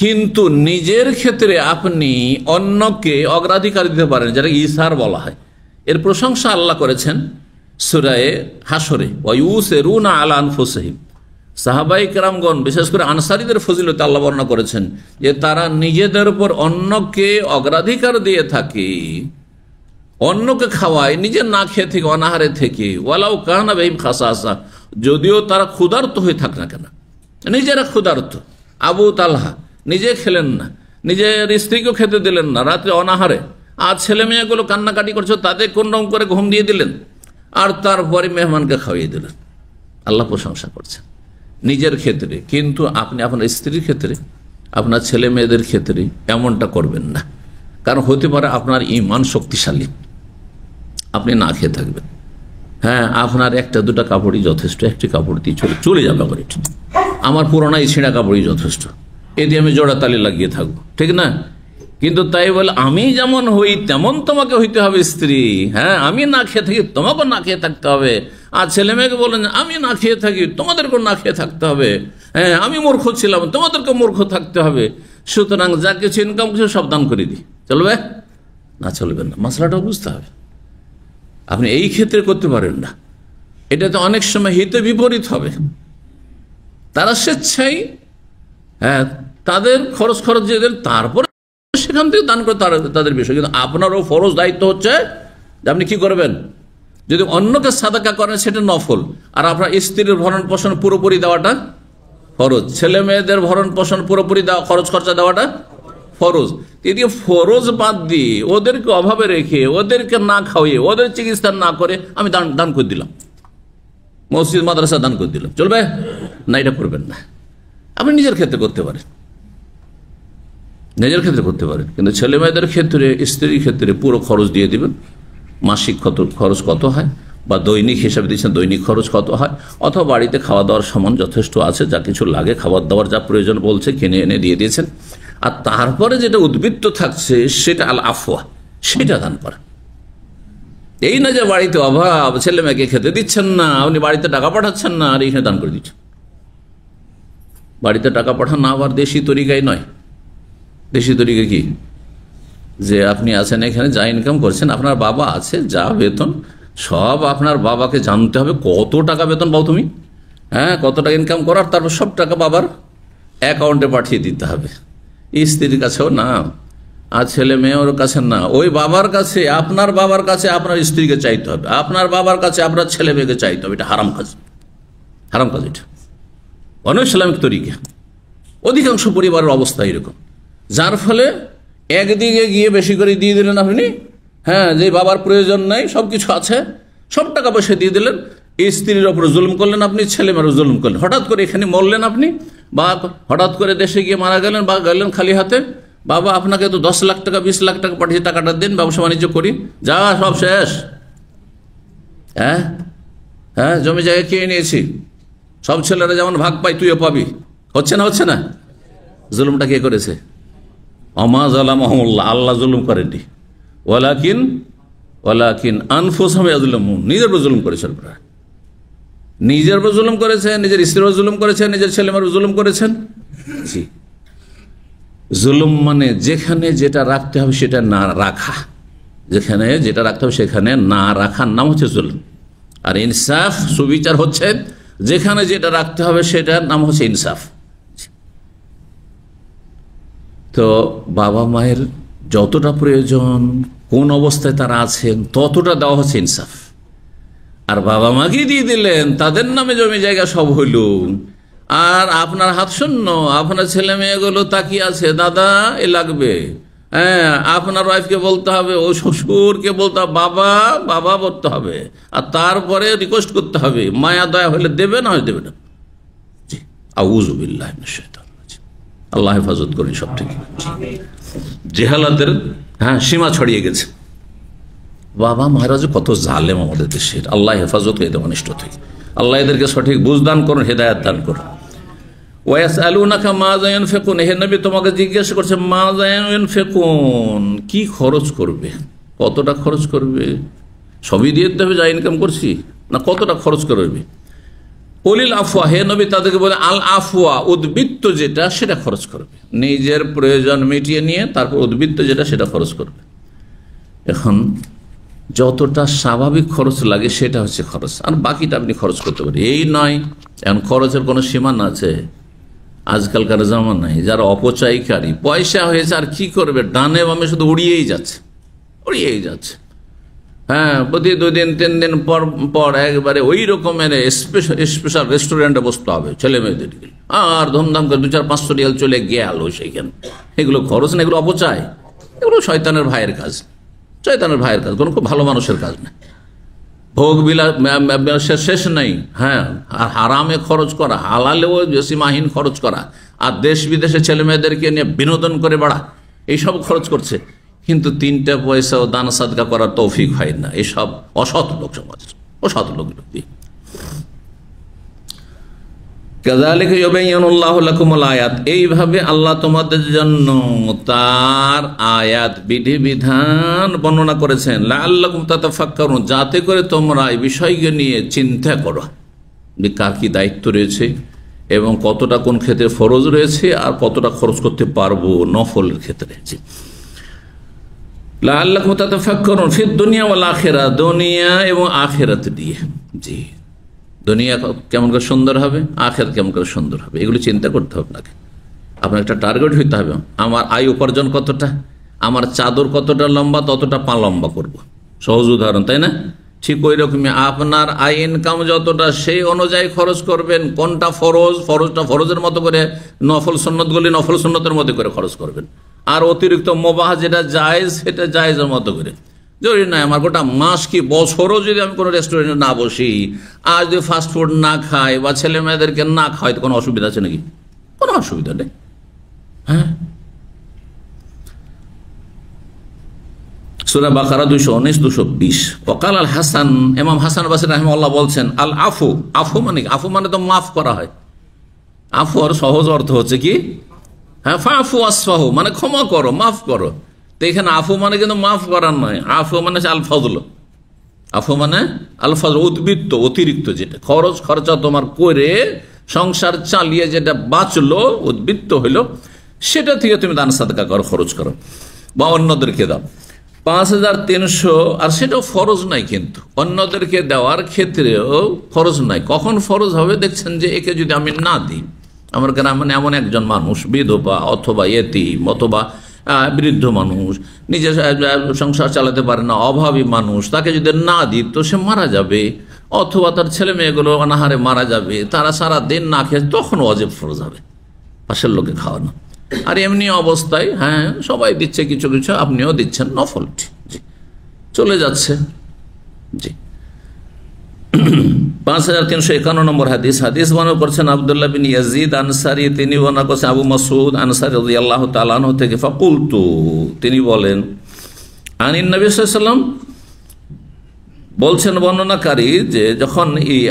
কিন্তু নিজের ক্ষেত্রে আপনি অন্যকে অগ্রাধিকার দিতে পারেন, যেটা ইসার বলা হয়। এর প্রশংসা আল্লাহ করেছেন সূরা হাশরে, ওয়ায়ুসিরুনা আলা আনফুসিহিম। সাহাবাই কেরামগণ, বিশেষ করে আনসারীদের ফজিলত আল্লাহ বর্ণনা করেছেন যে তারা নিজেদের উপর অন্যকে অগ্রাধিকার দিয়ে থাকে, অন্যকে খাওয়ায়, নিজের না খেয়ে থেকে, অনাহারে থেকে। ওয়ালাউ কানা বিহিম খাসাসা, যদিও তারা ক্ষুধার্ত হয়ে থাক না কেন, নিজেরা ক্ষুধার্ত। আবু তালহা নিজে খেলেন না, নিজের স্ত্রীকেও খেতে দিলেন না, রাত্রে অনাহারে। আর ছেলে মেয়েগুলো কান্নাকাটি করছে, তাদের কোন রকম করে ঘুম দিয়ে দিলেন, আর তারপরে মেহমানকে খাওয়িয়ে দিলেন। আল্লাহ প্রশংসা করছেন নিজের ক্ষেত্রে। কিন্তু আপনি আপনার স্ত্রীর ক্ষেত্রে, আপনার ছেলে মেয়েদের ক্ষেত্রে এমনটা করবেন না। কারণ হতে পারে আপনার ঈমান শক্তিশালী, আপনি না খেয়ে থাকবেন। হ্যাঁ, আপনার একটা দুটা কাপড়ই যথেষ্ট, একটি কাপড় দিয়ে চলে যাবে। আবার এটা আমার পুরোনো এই ছিঁড়া কাপড়ই যথেষ্ট, এ দিয়ে আমি জোড়া তালি লাগিয়ে থাকবো, ঠিক না? কিন্তু তাই বলে আমি যেমন হই তেমন তোমাকে হইতে হবে স্ত্রী। হ্যাঁ, আমি না খেয়ে থাকি, তোমাকে না খেয়ে থাকতে হবে। আর ছেলে মেয়েকে বলেন আমি না খেয়ে থাকি, তোমাদেরকেও না খেয়ে থাকতে হবে। হ্যাঁ, আমি মূর্খ ছিলাম, তোমাদেরকে মূর্খ থাকতে হবে। সুতরাং যা কিছু ইনকাম কিছু সব দান করে দিই, চলবে না? চলবে না। মশলাটাও বুঝতে হবে। আপনি এই ক্ষেত্রে করতে পারেন না। এটা তো অনেক সময় হিতে বিপরীত হবে। তারা স্বেচ্ছায়, হ্যাঁ, তাদের খরচ যে দেন, তারপরে সেখান থেকে দান করে তাদের বিষয়। কিন্তু আপনারও ফরজ দায়িত্ব হচ্ছে যে আপনি কি করবেন। যদি অন্যকে সাদাকা করেন সেটা নফল, আর আপনার স্ত্রীর ভরণ পোষণ পুরোপুরি দেওয়াটা ফরজ, ছেলে মেয়েদের ভরণ পোষণ পুরোপুরি দেওয়া, খরচ খরচা দেওয়াটা ফরজ। এদিকে ফরজ বাদ দিয়ে ওদেরকে অভাবে রেখে, ওদেরকে না খাওয়িয়ে, ওদের চিকিৎসা না করে আমি দান করে দিলাম, মসজিদ মাদ্রাসা দান করে দিলাম, চলবে না? এটা করবেন না। আপনি নিজের ক্ষেত্রে করতে পারেন, নিজের ক্ষেত্রে করতে পারেন। কিন্তু ছেলে মেয়েদের ক্ষেত্রে, স্ত্রীর ক্ষেত্রে পুরো খরচ দিয়ে দিবেন। মাসিক খরচ কত হয়, বা দৈনিক হিসাবে দিচ্ছেন দৈনিক খরচ কত হয়, অথবা বাড়িতে খাওয়া দাওয়ার সমান যথেষ্ট আছে, যা কিছু লাগে খাবার দাবার যা প্রয়োজন বলছে কিনে এনে দিয়ে দিয়েছেন। আর তারপরে যেটা উদ্বৃত্ত থাকছে সেটা আল আফওয়া, সেটা দান করা। এই না যে বাড়িতে অভাব, ছেলে মেয়েকে খেতে দিচ্ছেন না, আপনি বাড়িতে টাকা পাঠাচ্ছেন না, আর এইখানে দান করে দিচ্ছেন। বাড়িতে টাকা পাঠান না আবার দেশি তরিকায় নয়। দেশি তরিকা কি? যে আপনি আছেন এখানে, যা ইনকাম করছেন, আপনার বাবা আছে, যা বেতন সব আপনার বাবাকে জানতে হবে কত টাকা বেতন পাও তুমি, হ্যাঁ, কত টাকা ইনকাম করার, তারপর সব টাকা বাবার অ্যাকাউন্টে পাঠিয়ে দিতে হবে। স্ত্রীর কাছেও না, আর ছেলে মেয়ের কাছে না, ওই বাবার কাছে, আপনার বাবার কাছে আপনার স্ত্রীকে চাইতে হবে, আপনার বাবার কাছে আপনার ছেলে মেয়েকে চাইতে হবে। এটা হারাম কাজ, হারাম কাজ। এটা অনৈসলামিক তরিকা। অধিকাংশ পরিবারের অবস্থা এরকম, যার ফলে একদিকে গিয়ে বেশি করে দিয়ে দিলেন আপনি, হ্যাঁ, যে বাবার প্রয়োজন নাই, সব কিছু আছে, সব টাকা পয়সা দিয়ে দিলেন। স্ত্রীর ওপরে জুলুম করলেন আপনি, ছেলে মেয়ের জুলুম করলেন। হঠাৎ করে এখানে মরলেন আপনি, বা হঠাৎ করে দেশে গিয়ে মারা গেলেন, বা গেলেন খালি হাতে, বাবা আপনাকে তো 10 লাখ টাকা 20 লাখ টাকা পাঠিয়ে টাকাটা দিন, ব্যবসা বাণিজ্য করি, যা সব শেষ। হ্যাঁ হ্যাঁ, জমি জায়গা খেয়ে নিয়েছি, সব ছেলেরা যেমন ভাগ পাই তুইও পাবি। হচ্ছে না? হচ্ছে না? জুলুমটা কে করেছে? অমা যালামাহুমুল্লাহ, আল্লাহ জুলুম করেননি। ওয়ালাকিন আনফুসাহুম ইয়াজলিমুন, নিজের উপর জুলুম করেছেন। নিজের উপর জুলুম করেছেন, নিজের স্ত্রীর উপর জুলুম করেছেন, নিজের ছেলেমেয়ের উপর জুলুম করেছেন। জি, জুলুম মানে যেখানে যেটা রাখতে হবে সেটা না রাখা, যেখানে যেটা রাখতে হবে সেখানে না রাখার নাম হচ্ছে জুলুম। আর ইনসাফ, সুবিচার হচ্ছে যেখানে যেটা রাখতে হবে সেটার নাম হচ্ছে ইনসাফ। তো বাবা মায়ের যতটা প্রয়োজন, কোন অবস্থায় তারা আছেন, ততটা দেওয়া হচ্ছে ইনসাফ। আর বাবা মাকে দিয়ে দিলেন, তাদের নামে জমি জায়গা সব হইল, আর আপনার হাত শূন্য, আপনার ছেলে মেয়েগুলো তাকিয়ে আছে, দাদা এ লাগবে, হ্যাঁ, আপনার ওয়াইফকে বলতে হবে, ও শ্বশুরকে বলতে হবে বাবা বাবা বলতে হবে, আর তারপরে রিকোয়েস্ট করতে হবে, মায়া দয়া হলে দেবে, না হয় দেবে না। জি, আউযু বিল্লাহি মিনাশ শাইতানির রাজিম। আল্লাহ হেফাজত করেন সব থেকে। জেহালাতের সীমা ছড়িয়ে গেছে। বাবা মহারাজ কত জালেম আমাদের দেশের, আল্লাহ হেফাজত এদের অনিষ্ট থেকে। আল্লাহ এদেরকে সঠিক বুঝ দান করুন, হেদায়েত দান করুন। ওয়াসআলুনাকা মাযা ইউনফিকুন, হে নবী তোমাকে জিজ্ঞাসা করছে মাযা ইউনফিকুন, কি খরচ করবে, কতটা খরচ করবে, সবই দিয়ে দিতে হবে যা ইনকাম করছি, না কতটা খরচ করবে। কুলিল আফওয়া, হে নবী তাদেরকে বলে আল আফওয়া, উদ্বৃত্ত যেটা সেটা খরচ করবে, নিজের প্রয়োজন মিটিয়ে নিয়ে তারপর উদ্বৃত্ত যেটা সেটা খরচ করবে। এখন যতটা স্বাভাবিক খরচ লাগে সেটা হচ্ছে খরচ, আর বাকিটা আপনি খরচ করতে পারেন, এই নয়। এখন খরচের কোনো সীমানা আছে? আজকালকার জামানায় যারা অপচয়কারী, পয়সা হয়েছে আর কি করবে, ডানে বামে শুধু উড়িয়েই যাচ্ছে। প্রতি 2 দিন 3 দিন পর পর একবারে ওই রকমের স্পেশাল রেস্টুরেন্টে বসতে হবে ছেলে মেয়েদেরকে, আর ধুমধাম করে 2-4-500 রিয়াল চলে গেল সেইখানে। এগুলো খরচ না, এগুলো অপচয়, এগুলো শয়তানের ভাইয়ের কাজ, কোনো খুব ভালো মানুষের কাজ না। ভোগ বিলাসের শেষ নেই। আর হারামে খরচ করা, হালালেও সীমাহীন খরচ করা, আর দেশ বিদেশে ছেলে মেয়েদেরকে নিয়ে বিনোদন করে বেড়া, এইসব খরচ করছে, কিন্তু 3টা পয়সাও দান সাদকা করার তৌফিক হয় না। এসব অসৎ লোক সমাজের, অসৎ লোক। কাযালিকা ইউবাইয়িনুল্লাহু লাকুমুল আয়াত, এইভাবে আল্লাহ তোমাদের জন্য তার আয়াত বিধিবিধান বর্ণনা করেছেন। লাআল্লাকুম তাতাফাক্কারুন, যাতে করে তোমরা এই বিষয়কে নিয়ে চিন্তা করো যে কার কি দায়িত্ব রয়েছে এবং কতটা কোন ক্ষেত্রে ফরজ রয়েছে আর কতটা খরচ করতে পারবো নফলের ক্ষেত্রে। লাআল্লাকুম তাতাফাক্কারুন ফিদ দুনিয়া ওয়াল আখিরাহ, দুনিয়া এবং আখিরাত দিয়ে। জি, দুনিয়া কেমন করে সুন্দর হবে, আখিরাত কেমন করে সুন্দর হবে, এগুলো চিন্তা করতে হবে আপনাকে। আপনার একটা টার্গেট হইতে হবে, আমার আয় উপার্জন কতটা, আমার চাদর কতটা লম্বা, ততটা পা লম্বা করব। সহজ উদাহরণ, তাই না? ঠিক ওই রকমই আপনার আয় ইনকাম যতটা সেই অনুযায়ী খরচ করবেন। কোনটা ফরজটা ফরজের মতো করে, নফল সুন্নতগুলি নফল সুন্নতের মতো করে খরচ করবেন, আর অতিরিক্ত মুবাহ যেটা জায়েজ সেটা জায়েজের মতো করে। জরুরি নয় আমার গোটা মাস কি বছরও যদি আমি কোনো রেস্টুরেন্টে না বসি, আর যদি ফাস্টফুড না খাই বা ছেলে মেয়েদেরকে না খাওয়াই, তো কোনো অসুবিধা আছে নাকি? কোনো অসুবিধা নেই। সূরা বাকারা 219-220। ওয়াকাল আল হাসান, ইমাম হাসান বাসরী রাহিমাহুল্লাহ বলছেন, আল আফু, আফু মানে তো মাফ করা হয়। আফুর সহজ অর্থ হচ্ছে কি, ফাফু আসফাহু মানে ক্ষমা করো, মাফ করো। তো এখানে আফু মানে কিন্তু মাফ করার নয়, আফু মানে আল ফজল, আফু মানে আল ফজল, উদ্বৃত্ত, অতিরিক্ত যেটা খরচা তোমার করে সংসার চালিয়ে যেটা বাঁচলো, উদ্বৃত্ত হইলো, সেটা থেকে তুমি দান সাদকা করো, খরচ করো বা অন্যদেরকে দাও। 5300, আর সেটাও ফরজ নাই, কিন্তু অন্যদেরকে দেওয়ার ক্ষেত্রেও ফরজ নাই। কখন ফরজ হবে? দেখছেন যে একে যদি আমি না দিই, আমার গ্রামে এমন একজন মানুষ বিধবা অথবা এতিম অথবা বৃদ্ধ মানুষ, নিজের সংসার চালাতে পারে না, অভাবী মানুষ, তাকে যদি না দিই তো সে মারা যাবে, অথবা তার ছেলে মেয়েগুলো অনাহারে মারা যাবে, তারা সারা দিন না খেয়ে, তখন ওয়াজিব ফরজ হবে পাশের লোকে খাওয়ানো। আর এমনি অবস্থায় সবাই দিচ্ছে কিছু কিছু, আপনিও দিচ্ছেন, নফল জি চলে যাচ্ছে। জি 5351 নম্বর হাদিস বর্ণনা করছেন আব্দুল্লাহ বিন ইয়াজিদ আনসারী, তিনি বর্ণনা করছেন আবু মাসউদ আনসারী রাদিয়াল্লাহু তাআলা আনহু থেকে, ফাকুলতু, তিনি বলেন, আনিন নবী সাল্লাল্লাহু আলাইহি ওয়াসাল্লাম, বলছেন বর্ণনাকারী যে যখন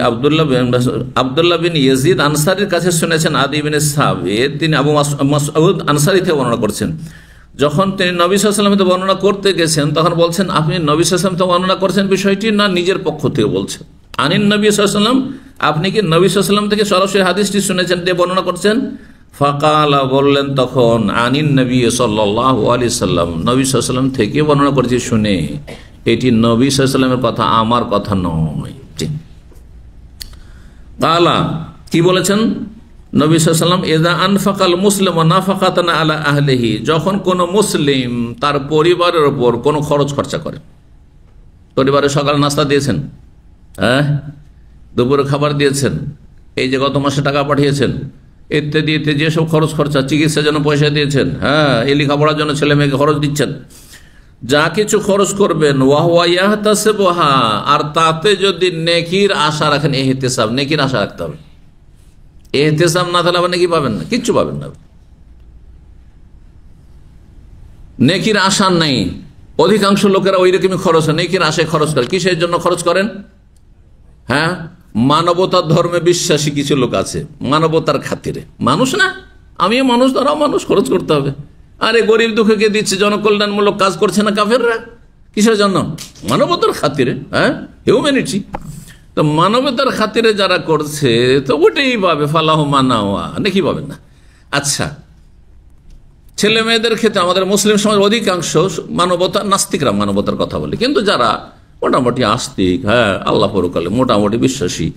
আব্দুল্লাহ বিন ইয়াজিদ আনসারীর কাছে শুনেছেন আদি বিন সাবিত, তিনি আবু মাসউদ আনসারী থেকে বর্ণনা করছেন, যখন তিনি নবী সাল্লাল্লাহু আলাইহি ওয়াসাল্লাম বর্ণনা করতে গেছেন, তখন বলছেন, আপনি নবী সাল্লাল্লাহু আলাইহি ওয়াসাল্লাম থেকে বর্ণনা করছেন বিষয়টি, না নিজের পক্ষ থেকে বলছেন? আনিন নবী সাল্লাল্লাহু আলাইহি ওয়াসাল্লাম, আপনি কি নবী সাল্লাল্লাহু আলাইহি ওয়াসাল্লাম থেকে সরাসরি হাদিসটি শুনেছেন, দিয়ে বর্ণনা করছেন? ফাকালা, বললেন তখন, আনিন নবী সাল্লাল্লাহু আলাইহি ওয়াসাল্লাম, নবী সাল্লাল্লাহু আলাইহি ওয়াসাল্লাম থেকে বর্ণনা করেছি শুনে, এটি নবী সাল্লাল্লাহু আলাইহি ওয়াসাল্লামের কথা, আমার কথা নয়। কালা, কি বলেছেন নবী সাল্লাল্লাহু আলাইহি ওয়াসাল্লাম? ইযা আনফাকাল মুসলিমু নাফাকাতান আলা আহলিহি, যখন কোন মুসলিম তার পরিবারের উপর কোনো খরচ খরচা করে, পরিবারে সকাল নাস্তা দিয়েছেন, দুপুরে খাবার দিয়েছেন, এই যে গত মাসে টাকা পাঠিয়েছেন, ইত্যাদি ইত্যাদি যেসব খরচ খরচা, চিকিৎসার জন্য পয়সা দিয়েছেন, হ্যাঁ, এই লেখাপড়ার জন্য ছেলে মেয়েকে খরচ দিচ্ছেন, যা কিছু খরচ করবেন ওয়াহওয়াইয়াহতাসিবুহা, আর তাতে যদি নেকির আশা রাখেন, ইহতিসাব, নেকির আশা রাখতে হবে। ইহতিসাব না থাকলে আবার নেকি পাবেন না, কিচ্ছু পাবেন না। নেকির আশা নেই, অধিকাংশ লোকেরা ওই রকমই খরচ, নেকির আশায় খরচ করে। কিসের জন্য খরচ করেন? হ্যাঁ, মানবতার ধর্মে বিশ্বাসী কিছু লোক আছে, মানবতার খাতিরে। মানুষ না, আমিও মানুষ, তারাও মানুষ, খরচ করতে হবে। আরে গরিব দুঃখীকে দিচ্ছে, জনকল্যাণমূলক কাজ করছে না কাফেররা? কিসের জন্য? মানবতার খাতিরে, হ্যাঁ, হিউম্যানিটি। তো মানবতার খাতিরে যারা করছে তো ওটাই পাবে, ফালাহ মানাওয়া, নাকি পাবেন না। আচ্ছা, ছেলে মেয়েদের ক্ষেত্রে আমাদের মুসলিম সমাজ অধিকাংশ মানবতা, নাস্তিকরা মানবতার কথা বলে, কিন্তু যারা মোটামুটি আস্তিক, হ্যাঁ, আল্লাহ পরকালে মোটামুটি বিশ্বাসী,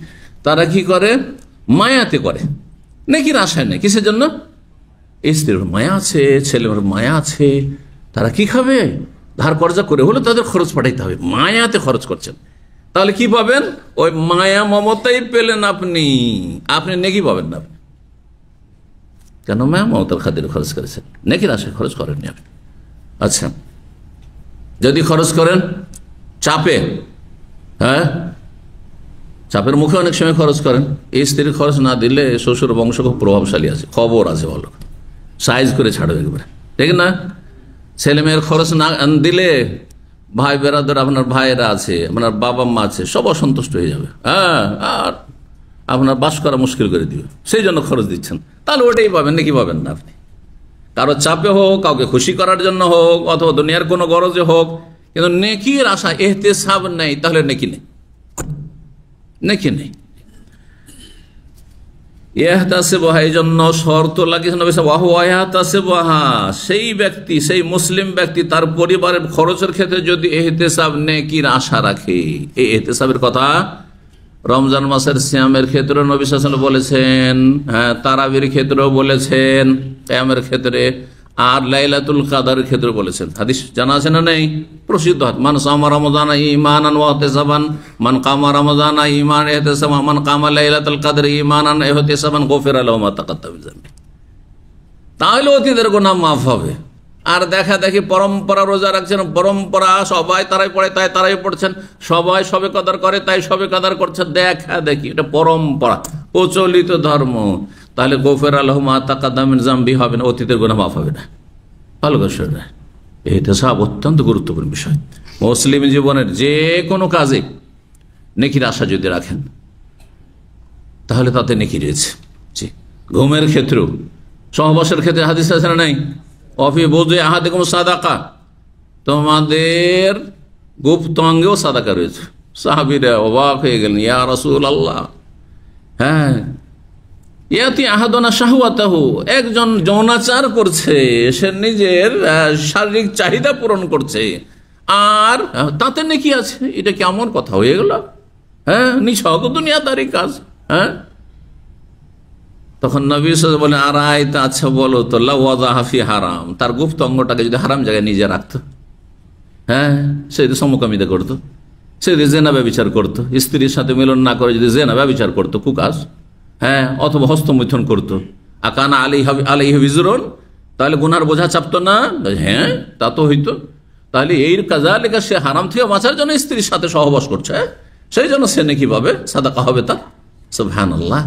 তারা কি করে? মায়াতে করে, নেকির আশায় নেই। কিসের জন্য? স্ত্রীর মায়া আছে, ছেলেমেয়ের মায়া আছে, তারা কি খাবে? ধার কর্জা করে হলে তাদের খরচ পাঠাইতে হবে, মায়াতে খরচ করছেন। তাহলে কি পাবেন? ওই মায়া মমতাই পেলেন আপনি, আপনি নেকি পাবেন না। আপনি কেন? মায়া মমতার খাতিরে খরচ করেছেন, নেকির আশায় খরচ করেননি আপনি। আচ্ছা, যদি খরচ করেন চাপে, হ্যাঁ, চাপের মুখে অনেক সময় খরচ করেন। এই স্ত্রীর খরচ না দিলে শ্বশুর বংশ খুব প্রভাবশালী আছে, খবর আছে, ভালো সাইজ করে ছাড়বে একবারে, ঠিক না? ছেলে মেয়ের খরচ না দিলে ভাই বেরাদর, আপনার ভাইয়েরা আছে, আপনার বাবা মা আছে, সব অসন্তুষ্ট হয়ে যাবে, হ্যাঁ, আর আপনার বাস করা মুশকিল করে দিবে। সেই জন্য খরচ দিচ্ছেন, তাহলে ওটাই পাবেন, নাকি পাবেন না আপনি। কারো চাপে হোক, কাউকে খুশি করার জন্য হোক, অথবা দুনিয়ার কোনো গরজে হোক, কিন্তু নেকির আশা, ইহতিসাব নেই, তাহলে নেকি নেই, নেকি নেই। ইহতাসিবুহা, এই জন্য শর্ত লাগিয়েছেন নবী সাল্লাল্লাহু আলাইহি ওয়াসাল্লাম, ইহতাসিবুহা, সেই ব্যক্তি, সেই মুসলিম ব্যক্তি তার পরিবারের খরচের ক্ষেত্রে যদি ইহতিসাব, নেকির আশা রাখে। এই ইহতিসাবের কথা রমজান মাসের সিয়ামের ক্ষেত্রে নবী সাল্লাল্লাহু আলাইহি ওয়াসাল্লাম বলেছেন, হ্যাঁ, তারাবির ক্ষেত্রেও বলেছেন, কিয়ামের ক্ষেত্রে, আর লাইলাতুল কাদরের ক্ষেত্রে বলেছেন। হাদিস জানা আছে না নেই? প্রসিদ্ধ হাদিস, মান সামা রমাদান ঈমানান ওয়া ইহতিসাবান, মান কামা রমাদান ঈমান ইহতিসাবান, মান কামা লাইলাতুল কদর ঈমানান ইহতিসাবান গুফিরা লাহু মা তাকাদ্দাম মিন যামবি। তাহলে অতীতের গুনাহ মাফ হবে। আর দেখা দেখি পরম্পরা রোজা রাখছেন, পরম্পরা সবাই তারাই পড়ে তাই তারাই পড়ছেন, সবাই সবে কদর করে তাই সবে কদর করছেন, দেখা দেখি, এটা পরম্পরা, প্রচলিত ধর্ম। তাহলে গুফিরা লাহু মা তাকাদ্দাম মিন যামবি হবে না, অতীতের গুনাহ মাফ হবে না। ভালো কথা, ইহতিসাব অত্যন্ত গুরুত্বপূর্ণ বিষয়। মুসলিম জীবনের যে কোনো কাজে নেকির আশা যদি রাখেন, তাহলে তাতে নেকি রয়েছে। জি, ঘুমের ক্ষেত্রেও, সহবাসের ক্ষেত্রে হাদিস আছে না নাই? অফি বুযি আহাদিকুম সাদাকা, তোমাদের গুপ্ত অঙ্গেও সাদাকা রয়েছে। সাহাবীরা অবাক হয়ে গেলেন, ইয়া রাসূলুল্লাহ, হ্যাঁ, ইয়াতি আহাদনা শাহওয়াতাহু, একজন যৌনাচার করছে, সে নিজের শারীরিক চাহিদা পূরণ করছে, আর তাতে নাকি আছে, এটা কেমন কথা হয়ে গেল? হ্যাঁ, নিছক দুনিয়াদারি কাজ। হ্যাঁ, তখন নবী সাল্লাল্লাহু আলাইহি ওয়াসাল্লাম বলেন, আরাইতা, আচ্ছা বলো তো, লাউ ওয়াযাহা ফি হারাম, তার গুপ্ত অঙ্গটাকে যদি হারাম জায়গায় নিজে রাখতো, হ্যাঁ, সে যদি সমকামিতা করতো, সে যদি জেনা ব্যভিচার করতো, স্ত্রীর সাথে মিলন না করে যদি জেনা ব্যভিচার করতো, কুকাজ, হ্যাঁ, অথবা হস্তমৈথুন করতো, আকানা আলাইহি বিজরুন, তাহলে গুনার বোঝা চাপতো না? হ্যাঁ, তা তো হইতো। তাহলে এই কাজালিকা, সে হারাম থেকে বাঁচার জন্য স্ত্রীর সাথে সহবাস করছে, সেই জন্য সে নেকি পাবে, সাদাকা হবে তার। সুবহানাল্লাহ।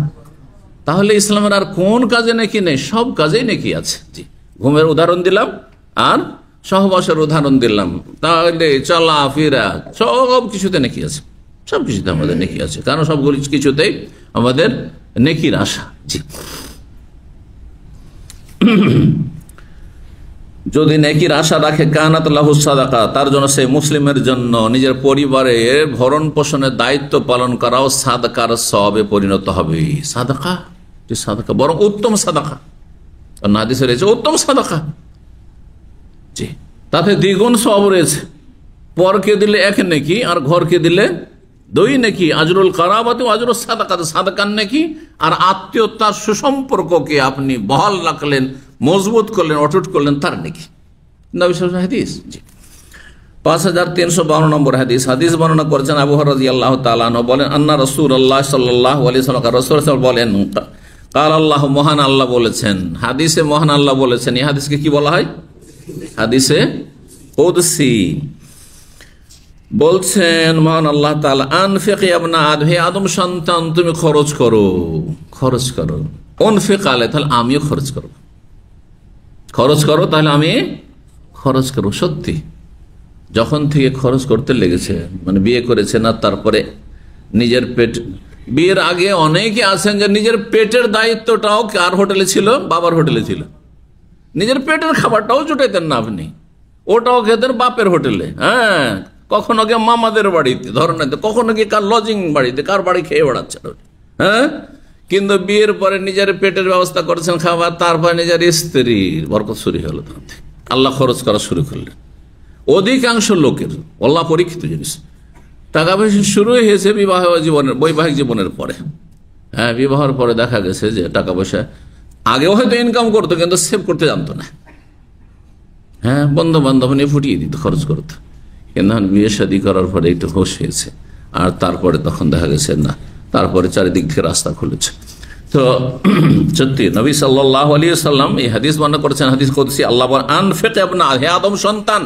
তাহলে ইসলামের আর কোন কাজে নেকি নেই? সব কাজেই নেকি আছে। জি, ঘুমের উদাহরণ দিলাম, আর সহবাসের উদাহরণ দিলাম, তাহলে চলা ফিরা সব কিছুতে নেকি আছে, সব কিছুতে আমাদের নেকি আছে, কারণ সবগুলি কিছুতেই আমাদের নেকির আশা। জি, যদি নেকির আশা রাখে, কানাত লাহু সাদাকা, তার জন্য, সেই মুসলিমের জন্য নিজের পরিবারের ভরণ পোষণের দায়িত্ব পালন করাও সাদাকার সওয়াবে পরিণত হবে। সাদাকা, যে সাদাকা বরং উত্তম সাদাকা, হাদিসে রয়েছে উত্তম সাদাকা। জি, তাতে দ্বিগুণ সওয়াব রয়েছে। পরকে দিলে এক নেকি, আর ঘরকে দিলে দুই নেকি। আজরুল কারাবাতি আজরুল সাদাকা, সাদাকার নেকি, আর আত্মীয়তার সুসম্পর্ককে আপনি বহাল রাখলেন, মজবুত করলেন, অটুট করলেন, তার নেকি। নবী সাল্লাল্লাহু আলাইহি হাদিস। জি, 5352 নম্বর হাদিস। হাদিস বর্ণনা করেছেন আবু হুরায়রা রাদিয়াল্লাহু তাআলা আনহু, বলেন, আন্না রাসূলুল্লাহ সাল্লাল্লাহু আলাইহি ওয়াসাল্লাম, রাসূল সাল্লাল্লাহু বলেন, কাল আল্লাহ, মহান আল্লাহ বলেছেন, হাদিসে মহান আল্লাহ বলেছেন। এই হাদিসকে কি বলা হয়? হাদিসে কুদসি। বলছেন মহান আল্লাহ তাআলা, আনফিক ইয়া ইবনা আদম, হে আদম সন্তান তুমি খরচ করো, খরচ করো। আনফিক আলে, তাহলে আমিও খরচ করব, খরচ করো তাহলে আমি খরচ করব। সত্যি যখন থেকে খরচ করতে লেগেছে, মানে বিয়ে করেছে না, তারপরে নিজের পেট, বিয়ের আগে অনেকে আছেন যে নিজের পেটের দায়িত্বটাও কার হোটেলে ছিল? বাবার হোটেলে ছিল। নিজের পেটের খাবারটাও জুটাইতেন না আপনি, ওটাও খেতেন বাপের হোটেলে। হ্যাঁ, কখনো গিয়ে মামাদের বাড়িতে, ধরেন কখনো গিয়ে কার লজিং বাড়িতে, কার বাড়ি খেয়ে বেড়াচ্ছেন। হ্যাঁ, কিন্তু বিয়ের পরে নিজের পেটের ব্যবস্থা করেছেন খাবার, তারপরে নিজের স্ত্রীর বরকত শুরু হলো, আল্লাহ খরচ করা শুরু করলেন। অধিকাংশ লোকের, আল্লাহ পরীক্ষিত জিনিস, টাকা পয়সা শুরু হয়েছে বিবাহ জীবনের, বৈবাহিক জীবনের পরে। হ্যাঁ, বিবাহের পরে দেখা গেছে যে টাকা পয়সা আগেও হয়তো ইনকাম করতো, কিন্তু সেভ করতে জানতো না। হ্যাঁ, বন্ধু বান্ধব নিয়ে ফুটিয়ে দিত, খরচ করতো। কিন্তু বিয়ে শাদী করার পরে একটু হোশ হয়েছে, আর তারপরে তখন দেখা গেছে না, তারপরে চারিদিক থেকে রাস্তা খুলেছে। তো সত্যি নবী সাল্লাল্লাহু আলাইহি ওয়াসাল্লাম এই হাদিস বর্ণনা করেছেন, হাদিস কুদসি। আল্লাহ বলেন, আনফিক ইয়া ইবনা, হে আদম সন্তান,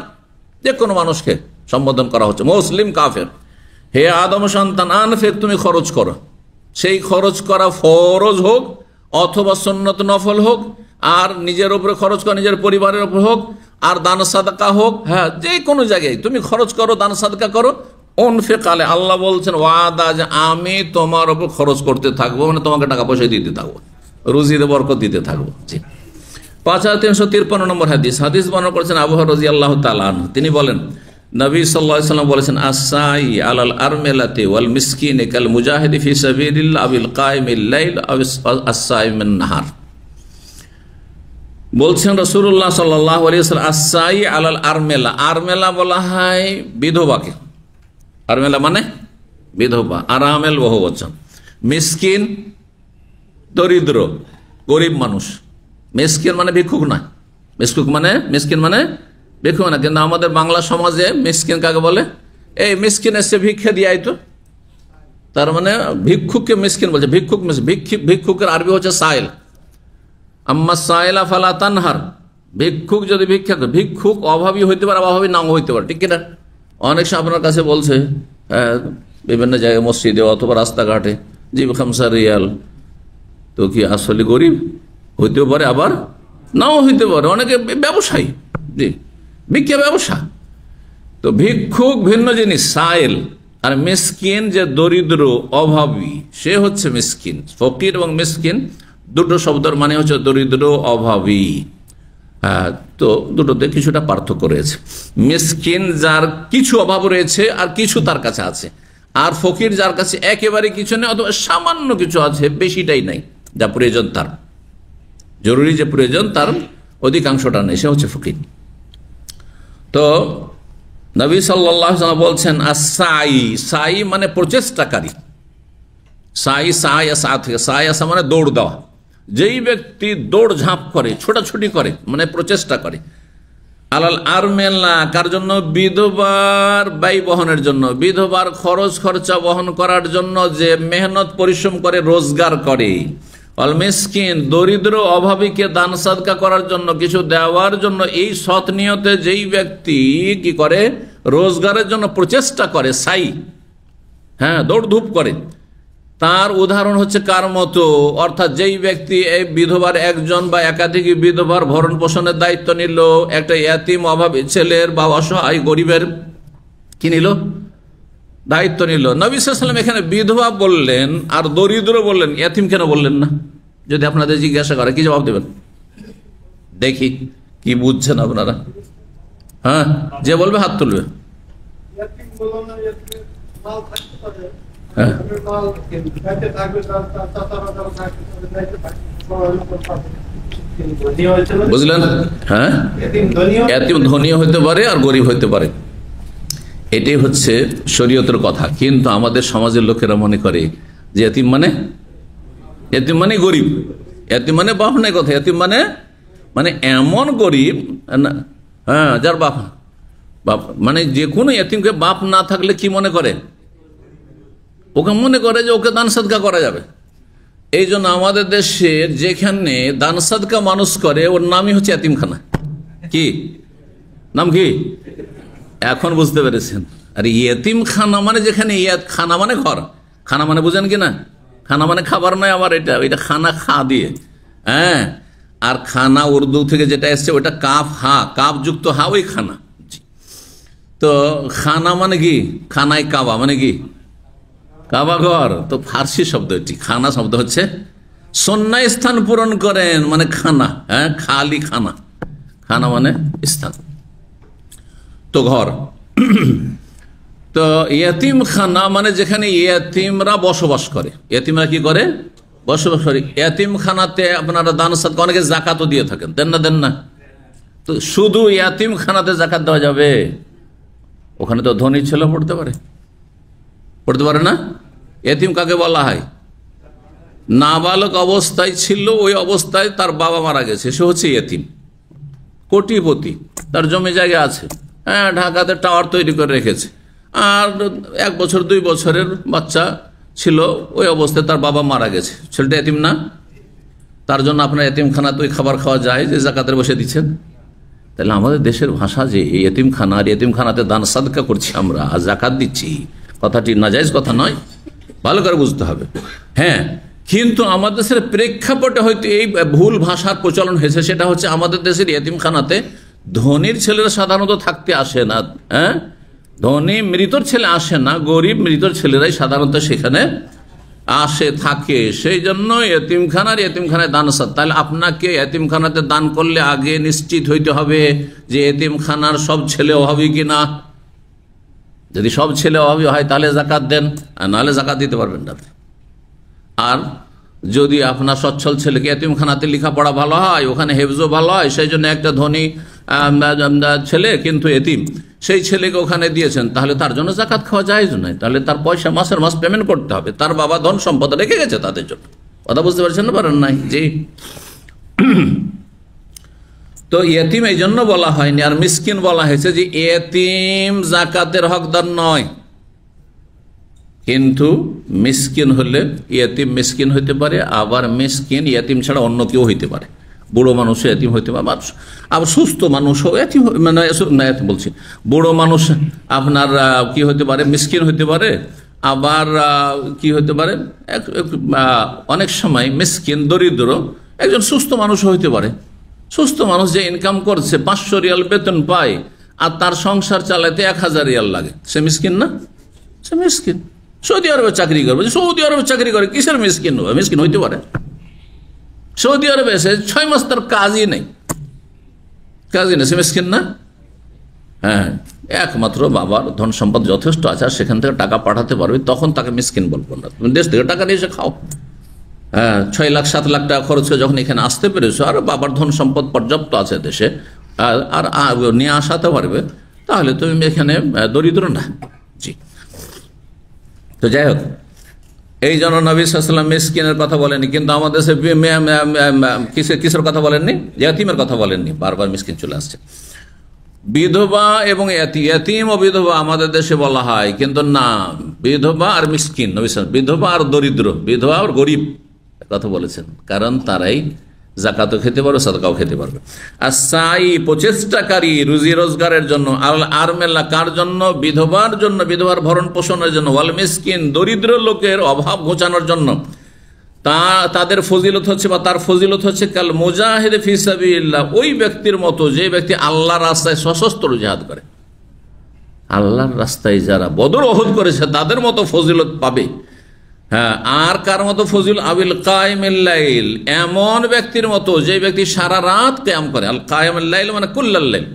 যে কোনো মানুষকে সম্বোধন করা হচ্ছে, মুসলিম কাফের, হে আদম সন্তান, আনফিক তুমি খরচ করো। সেই খরচ করা ফরজ হোক অথবা সুন্নত নফল হোক, আর নিজের উপরে খরচ করা, নিজের পরিবারের উপর হোক, আর দান সাদকা হোক। হ্যাঁ, যে কোনো জায়গায় তুমি খরচ করো, দান সাদকা করো। আনফিক আলে, আল্লাহ বলছেন ওয়াদা, যে আমি তোমার উপর খরচ করতে থাকবো, মানে তোমাকে টাকা পয়সা দিতে থাকবো, রুজিতে বরকত দিতে থাকবো। জি, 5353 নম্বর হাদিস। হাদিস বর্ণনা করেছেন আবু হুরায়রা রাদিয়াল্লাহু তাআলা আনহু। তিনি বলেন, নবী সাল্লাল্লাহু আলাইহি ওয়াসাল্লাম বলেছেন, আস-সাই আলাল আরমিলাতি ওয়াল মিসকিনি কাল মুজাহিদি ফি সাবিলিল্লাহ আবিল কাইমিল লাইল আও আস-সাইমিন নাহার। বলছেন রাসূলুল্লাহ সাল্লাল্লাহু আলাইহি ওয়াসাল্লাম, আস-সাই আলাল আরমিলা, আরমিলা বলা হয় বিধবাকে। আরমিলা মানে বিধবা, আরামেল বহুবচন। মিসকিন দরিদ্র, গরিব মানুষ। মিসকিন মানে ভিক্ষুক নয়, মিসকিন মানে ভিক্ষুক না। কিন্তু আমাদের বাংলা সমাজে মিসকিন কাকে বলে? এই মিসকিন এসে ভিক্ষা দিয়ে তো, তার মানে ভিক্ষুককে মিসকিন বলছে। ভিক্ষুকের আরবি হচ্ছে সাইল। আম্মা সাইলা ফালা তানহার, ভিক্ষুক যদি ভিক্ষা করে, ভিক্ষুক অভাবী হইতে পারে, অভাবী নাও হইতে পারে, ঠিক কিনা? অনেক সময় আপনার কাছে বলছে বিভিন্ন জায়গায়, মসজিদে অথবা রাস্তাঘাটে, জিব খামসা রিয়াল, তো কি আসলে গরিব হইতেও পারে, আবার নাও হইতে পারে। অনেকে ব্যবসায়ী, জি, ভিক্ষা ব্যবসা। তো ভিক্ষুক ভিন্ন জিনিস, সাইল। আর মিসকিন যে দরিদ্র অভাবী, সে হচ্ছে মিসকিন। ফকির এবং মিসকিন দুটো শব্দের মানে হচ্ছে দরিদ্র অভাবী। হ্যাঁ, তো দুটোতে কিছুটা পার্থক্য রয়েছে। মিসকিন যার কিছু অভাব রয়েছে আর কিছু তার কাছে আছে, আর ফকির যার কাছে একেবারে কিছু নেই অথবা সামান্য কিছু আছে, বেশিটাই নাই, যা প্রয়োজন তার, জরুরি যে প্রয়োজন তার অধিকাংশটা নেই, সে হচ্ছে ফকির। তো নবী সাল্লাল্লাহু আলাইহি ওয়াসাল্লাম বলছেন, আস-সাই, সাই মানে প্রচেষ্টাকারী। সাই মানে দৌড় দেওয়া। যেই ব্যক্তি দৌড় ঝাঁপ করে, ছোটাছুটি করে, মানে প্রচেষ্টা করে। আলাল আরমেলা, কার জন্য? বিধবার ব্যয় বহনের জন্য, বিধবার খরচ খরচা বহন করার জন্য যে মেহনত পরিশ্রম করে, রোজগার করে। আল মিসকিন, দরিদ্র অভাবীকে দান সাদকা করার জন্য, কিছু দেওয়ার জন্য, এই সৎ নিয়তে যেই ব্যক্তি কি করে, রোজগারের জন্য প্রচেষ্টা করে, সাই, হ্যাঁ, দৌড়ধূপ করে, তার উদাহরণ হচ্ছে কার মতো? অর্থাৎ যেই ব্যক্তি এই বিধবার একজন বা একাধিক বিধবার ভরণ পোষণের দায়িত্ব নিল, একটা ইয়াতিম অভাবী ছেলের বা অসহায় গরিবের কি নিল? দায়িত্ব নিল। নবী সাল্লাল্লাহু আলাইহি ওয়াসাল্লাম এখানে বিধবা বললেন আর দরিদ্র বললেন, ইয়াতিম কেন বললেন না? যদি আপনাদের জিজ্ঞাসা করে, কি জবাব দেবেন? দেখি কি বুঝছেন আপনারা। হ্যাঁ, যে বলবে হাত তুলবে। হ্যাঁ, বুঝলেন? হ্যাঁ, এতিম ধনী হইতে পারে আর গরিব হইতে পারে, এটাই হচ্ছে শরীয়তের কথা। কিন্তু আমাদের সমাজের লোকেরা মনে করে যে এতিম মানে গরিব, এতিম মানে বাপ নাই কথা, এতিম মানে এমন গরিব, হ্যাঁ, যার বাপ মানে যে কোনো এতিমকে বাপ না থাকলে কি মনে করে? ওকে মনে করে যে ওকে দান সাদকা করা যাবে। এই জন্য আমাদের দেশের যেখানে দান সাদকা মানুষ করে ওর নামই হচ্ছে এতিমখানা। কি নাম? কি এখন বুঝতে পেরেছেন? আর এতিমখানা মানে যেখানে খানা মানে ঘর, খানা মানে বুঝেন কিনা? খানা মানে খাবার নয়, আবার এটা খানা খা দিয়ে, হ্যাঁ। আর খানা উর্দু থেকে যেটা এসছে ওটা কাফ হা, কাফ যুক্ত হা, ওই খানা। তো খানা মানে কি? খানায় কাবা মানে কি? কাবা ঘর। তো ফার্সি শব্দ এটি, খানা শব্দ হচ্ছে সন্ন্যায় স্থান পূরণ করেন মানে খানা, হ্যাঁ, খালি খানা, খানা মানে স্থান, তো ঘর। তো ইয়তিম খানা মানে যেখানে ইয়তিমরা বসবাস করে। ইয়তিমরা কি করে? বসবাস করে। ইয়তিম খানাতে আপনারা দান সাদকা, অনেকে যাকাতও দিয়ে থাকেন, দেন না? দেন না? তো শুধু ইয়তিম খানাতে যাকাত দেওয়া যাবে? ওখানে তো ধনী ছেলে পড়তে পারে, পড়তে পারে না? ইয়তিম কাকে বলা হয়? নাবালক অবস্থায় ছিল, ওই অবস্থায় তার বাবা মারা গেছে, সে হচ্ছে ইয়তিম। কোটিপতি, তার জমি জায়গা আছে, হ্যাঁ, ঢাকাতে টাওয়ার তৈরি করে রেখেছে, আর 1 বছর 2 বছরের বাচ্চা ছিল, ওই অবস্থায় তার বাবা মারা গেছে, ছেলেটা ইয়তিম না? তার জন্য আপনার ইয়তিমখানাতে ওই খাবার খাওয়া যায় যে জাকাতের বসে দিচ্ছেন? তাহলে আমাদের দেশের ভাষা যে ইয়তিমখানা, আর ইয়তিমখানাতে দান সাদকা করছি আমরা আর জাকাত দিচ্ছি, কথাটি নাজায়েজ কথা নয়, ভালো করে বুঝতে হবে। হ্যাঁ, কিন্তু আমাদের দেশের প্রেক্ষাপটে হয়তো এই ভুল ভাষার প্রচলন হয়েছে। সেটা হচ্ছে আমাদের দেশের ইয়তিমখানাতে ধনীর ছেলেরা সাধারণত থাকতে আসে না, হ্যাঁ, ধনী মৃতর ছেলে আসে না, গরিব মৃতর ছেলেরাই সাধারণত সেখানে আসে থাকে। সেই জন্য ইয়তিমখানার ইয়তিমখানায় দান সাদ। তাহলে আপনাকে ইয়তিমখানাতে দান করলে আগে নিশ্চিত হইতে হবে যে ইয়তিমখানার সব ছেলে অভাবী কিনা। যদি সব ছেলে অভাবী হয় তাহলে জাকাত দেন, আর নাহলে জাকাত দিতে পারবেন না। আর যদি আপনার সচ্ছল ছেলেকে ইয়তিমখানাতে লেখাপড়া ভালো হয়, ওখানে হেফজও ভালো হয়, সেই জন্য একটা ধনী ছেলে কিন্তু এতিম, সেই ছেলেকে ওখানে দিয়েছেন, তাহলে তার জন্য জাকাত খাওয়া জায়েজ নয়। তাহলে তার পয়সা মাসের মাস পেমেন্ট করতে হবে, তার বাবা ধন সম্পদ রেখে গেছে তাদের জন্য। কথা বুঝতে পারছেন না? পারেন নাই? জি। তো ইয়তিম এই জন্য বলা হয়নি। আর মিসকিন বলা হয়েছে যে ইয়তিম জাকাতের হকদার নয়, কিন্তু মিসকিন হলে ইয়তিম মিসকিন হইতে পারে, আবার মিসকিন ইয়তিম ছাড়া অন্য কেউ হইতে পারে। বুড়ো মানুষও এতিম হইতে পারে, আবার সুস্থ মানুষও এতিম, মানে বলছি বুড়ো মানুষ আপনার কি হইতে পারে? মিসকিন হইতে পারে। আবার কি হইতে পারে? অনেক সময় মিসকিন দরিদ্র একজন সুস্থ মানুষও হইতে পারে। সুস্থ মানুষ যে ইনকাম করছে, 500 রিয়াল বেতন পায়, আর তার সংসার চালাতে 1000 রিয়াল লাগে, সে মিসকিন না? সে মিসকিন। সৌদি আরবে চাকরি করবে, সৌদি আরবে চাকরি করে কিসের মিসকিন হবে? মিসকিন হইতে পারে। সৌদি আরবে এসে 6 মাস তার কাজই নেই, সে মিসকিন না? হ্যাঁ, একমাত্র বাবার ধন সম্পদ যথেষ্ট আছে আর সেখান থেকে টাকা পাঠাতে পারবে, তখন তাকে মিসকিন বলবো না। তুমি দেশ থেকে টাকা নিয়ে এসে খাও, হ্যাঁ, 6 লাখ 7 লাখ টাকা খরচ করে যখন এখানে আসতে পেরেছো, আর বাবার ধন সম্পদ পর্যাপ্ত আছে দেশে, আর নিয়ে আসাতে পারবে, তাহলে তুমি এখানে দরিদ্র না। জি। তো যাই হোক, এই জন্য নবী সাল্লাল্লাহু আলাইহি ওয়াসাল্লাম মিসকিনের কথা বলেননি, কিন্তু আমাদের কিসের কথা বলেননি? ইয়তিমের কথা বলেননি, বারবার মিসকিন চলে আসছে। বিধবা এবং ইয়তিম ও বিধবা আমাদের দেশে বলা হয়, কিন্তু না, বিধবা আর মিসকিন, নবী সাল্লাল্লাহু আলাইহি ওয়াসাল্লাম বিধবা আর দরিদ্র, বিধবা আর গরিব কথা বলেছেন, কারণ তারাই জাকাতও খেতে পারবে, সাদকাও খেতে পারবে। আর সাই প্রচেষ্টাকারী রুজি রোজগারের জন্য, আর মেলা কার জন্য? বিধবার জন্য, বিধবার ভরণ পোষণের জন্য, ওয়াল মিসকিন দরিদ্র লোকের অভাব ঘোচানোর জন্য। তাদের ফজিলত হচ্ছে, বা তার ফজিলত হচ্ছে কাল মুজাহিদ ফি সাবিলিল্লাহ, ওই ব্যক্তির মতো যে ব্যক্তি আল্লাহর রাস্তায় সশস্ত্র জিহাদ করে। আল্লাহর রাস্তায় যারা বদর ওহুদ করেছে তাদের মতো ফজিলত পাবে। হ্যাঁ, আর কার মতো ফজিল? আবিল কায়েমিল লাইল, এমন ব্যক্তির মতো যে ব্যক্তি সারা রাত কিয়াম করে। আল কায়েমুল লাইল মানে কুল্লাল লাইল,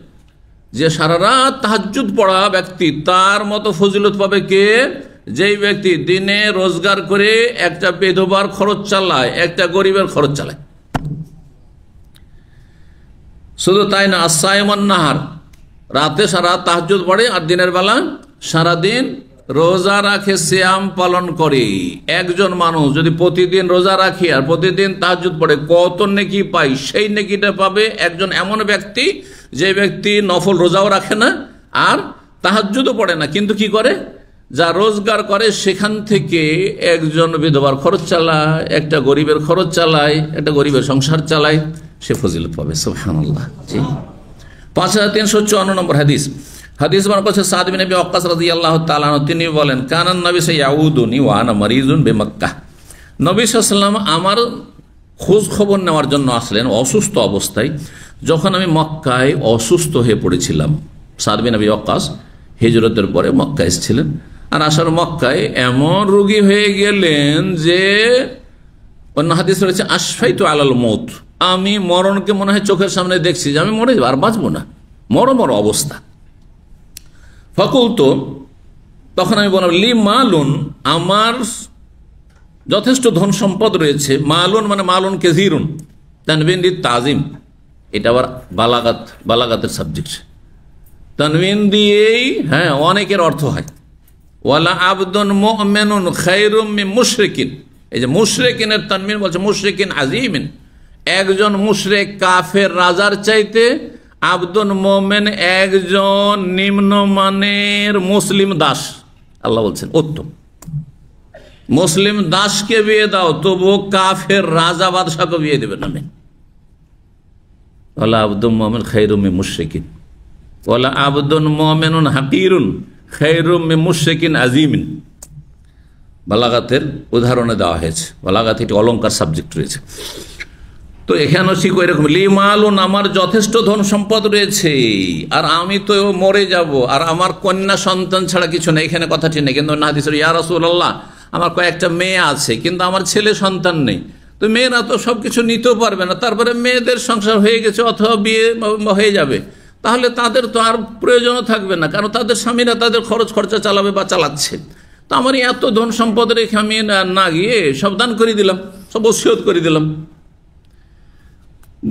যে সারা রাত তাহাজ্জুদ পড়া ব্যক্তি, তার মতো ফজিলত পাবে কে? যেই ব্যক্তি দিনে রোজগার করে একটা বিধবার খরচ চালায়, একটা গরিবের খরচ চালায়। শুধু তাই না, আসায়মান নাহার, রাতে সারা তাহাজ্জুদ পড়ে আর দিনের বেলা সারাদিন রোজা রাখে, সিয়াম পালন করে। একজন মানুষ যদি প্রতিদিন রোজা রাখে আর প্রতিদিন তাহাজ্জুদ পড়ে, কত নেকি পায়? সেই নেকিটা পাবে একজন এমন ব্যক্তি যে ব্যক্তি নফল রোজাও রাখে না আর তাহাজ্জুদও পড়ে না, কিন্তু কি করে? যা রোজগার করে সেখান থেকে একজন বিধবার খরচ চালায়, একটা গরিবের খরচ চালায়, একটা গরিবের সংসার চালায়, সে ফজিলত পাবে। সুবহানাল্লাহ। 5354 নম্বর হাদিস। হাদিস বর্ণনা করেছে সাদ বিন আবি ওয়াক্কাস রাদিয়াল্লাহু তাআলা আনহু। তিনি বলেন, কানান নবী সাইয়াউদুনি ওয়া আনা মারিজুন বিমক্কাহ। নবী সাল্লাল্লাহু আলাইহি ওয়াসাল্লাম আমার খোঁজ খবর নেওয়ার জন্য আসলেন অসুস্থ অবস্থায়, যখন আমি মক্কায় অসুস্থ হয়ে পড়েছিলাম। সাদ বিন আবি ওয়াক্কাস হিজরতের পরে মক্কা এসেছিলেন, আর আসার মক্কায় এমন রোগী হয়ে গেলেন যে অন্য হাদিস রয়েছে আশফাইতু আলাল মউত, আমি মরণকে মনে হয় চোখের সামনে দেখছি যে আমি মরে যাবো, আর বাঁচবো না, মর অবস্থা। ফাকুলতু, তখন আমি বললাম, লি মালুন, আমার যথেষ্ট ধন সম্পদ রয়েছে। মালুন মানে মালুন কেজিরুন, তানবিন দি তাজিম, এটা আবার বালাগাতের সাবজেক্ট। তানবিন দিয়েই হ্যাঁ অনেকের অর্থ হয়। ওয়ালা আবদুন মুমিনুন খায়রুম মিন মুশরিকিন, এই যে মুশরিকিনের তানবিন বলছে মুশরিকিন আজিমিন, একজন মুশরিক কাফের রাজার চাইতে আবদুন মুমিন একজন নিম্নমানের মুসলিম দাস। আল্লাহ বলছেন উত্তম। মুসলিম দাসকে বিয়ে দাও, তবু কাফের রাজা বাদশাকে বিয়ে দেবে না। ওয়ালা আবদুন মুমিন খায়রুম মিন মুশরিকিন, ওয়ালা আবদুন মুমিনুন হাকিরুন খায়রুম মিন মুশরিকিন আজিমিন। বালাগাতের উদাহরণে দেওয়া হয়েছে, বালাগাত একটি অলংকার সাবজেক্ট রয়েছে। তো এখানেও ঠিক ওই রকম, লি মালুন, আমার যথেষ্ট ধন সম্পদ রয়েছে, আর আমি তো মরে যাব, আর আমার কন্যা সন্তান ছাড়া কিছু নেই। এখানে কথাটি নেই, কিন্তু হাদিস ইয়া রাসূলুল্লাহ, আমার কয়েকটা মেয়ে আছে, কিন্তু আমার ছেলে সন্তান নেই। তো মেয়েরা তো সবকিছু নিতেও পারবে না, তারপরে মেয়েদের সংসার হয়ে গেছে অথবা বিয়ে হয়ে যাবে, তাহলে তাদের তো আর প্রয়োজনও থাকবে না, কারণ তাদের স্বামীরা তাদের খরচ খরচা চালাবে বা চালাচ্ছে। তো আমার এত ধন সম্পদ রেখে আমি না গিয়ে সব দান করে দিলাম, সব ওসিয়ত করে দিলাম।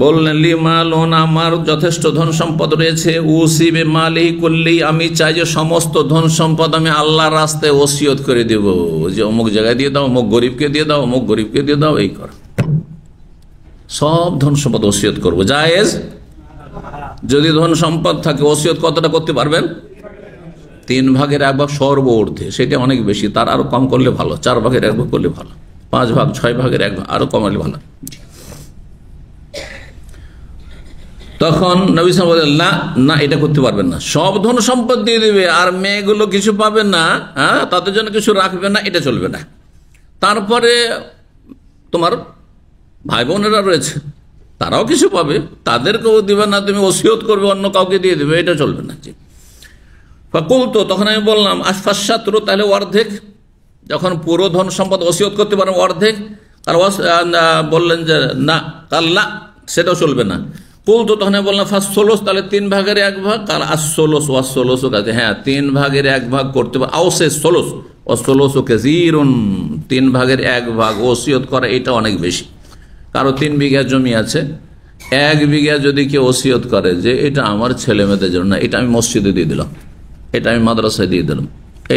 বললেন, লি মালুন, আমার যথেষ্ট ধন সম্পদ রয়েছে, উসিবে মালি করলেই, আমি চাই যে সমস্ত ধন সম্পদ আমি আল্লাহর রাস্তায় ওসিয়ত করে দেব, যে অমুক জায়গায় দিয়ে দাও, অমুক গরিবকে দিয়ে দাও, অমুক গরিবকে দিয়ে দাও, এই কর, সব ধন সম্পদ ওসিয়ত করবো। জায়েজ, যদি ধন সম্পদ থাকে ওসিয়ত কতটা করতে পারবেন? 3 ভাগের 1 ভাগ সর্ব ঊর্ধ্বে, সেটা অনেক বেশি, তার আরো কম করলে ভালো, 4 ভাগের 1 ভাগ করলে ভালো, 5 ভাগ 6 ভাগের 1 ভাগ আরো কমালে ভালো। তখন নবী সাল্লাল্লাহু আলাইহি ওয়াসাল্লাম বলেন, না এটা করতে পারবেন না, সব ধন সম্পদ দিয়ে দিবে আর মেয়েগুলো কিছু পাবে না, হ্যাঁ তাদের জন্য কিছু রাখবে না, এটা চলবে না। তারপরে তোমার ভাই বোনেরা রয়েছে, তারাও কিছু পাবে, তাদেরকেও দিবে না, তুমি ওসিয়ত করবে অন্য কাউকে দিয়ে দিবে, এটা চলবে না। জি। ফাকুলতু, তখন আমি বললাম, আশফাশাতরু, তাহলে অর্ধেক, যখন পুরো ধন সম্পদ ওসিয়ত করতে পারেন অর্ধেক, আর বললেন যে না, কাল্লা, সেটাও চলবে না। কুলতু, তখন আমি বললাম, ফাসসুলুস, তাহলে 3 ভাগের 1 ভাগ, আর আসসুলুস ওয়াসসুলুসু কাছে, হ্যাঁ 3 ভাগের 1 ভাগ করতে পারে, আওসে সুলুস ওয়াসসুলুসু কাসীরুন, 3 ভাগের 1 ভাগ ওসিয়ত করা এটা অনেক বেশি। কারো 3 বিঘা জমি আছে, 1 বিঘা যদি কেউ ওসিয়ত করে যে এটা আমার ছেলে মেয়েদের জন্য, এটা আমি মসজিদে দিয়ে দিলাম, এটা আমি মাদ্রাসায় দিয়ে দিলাম,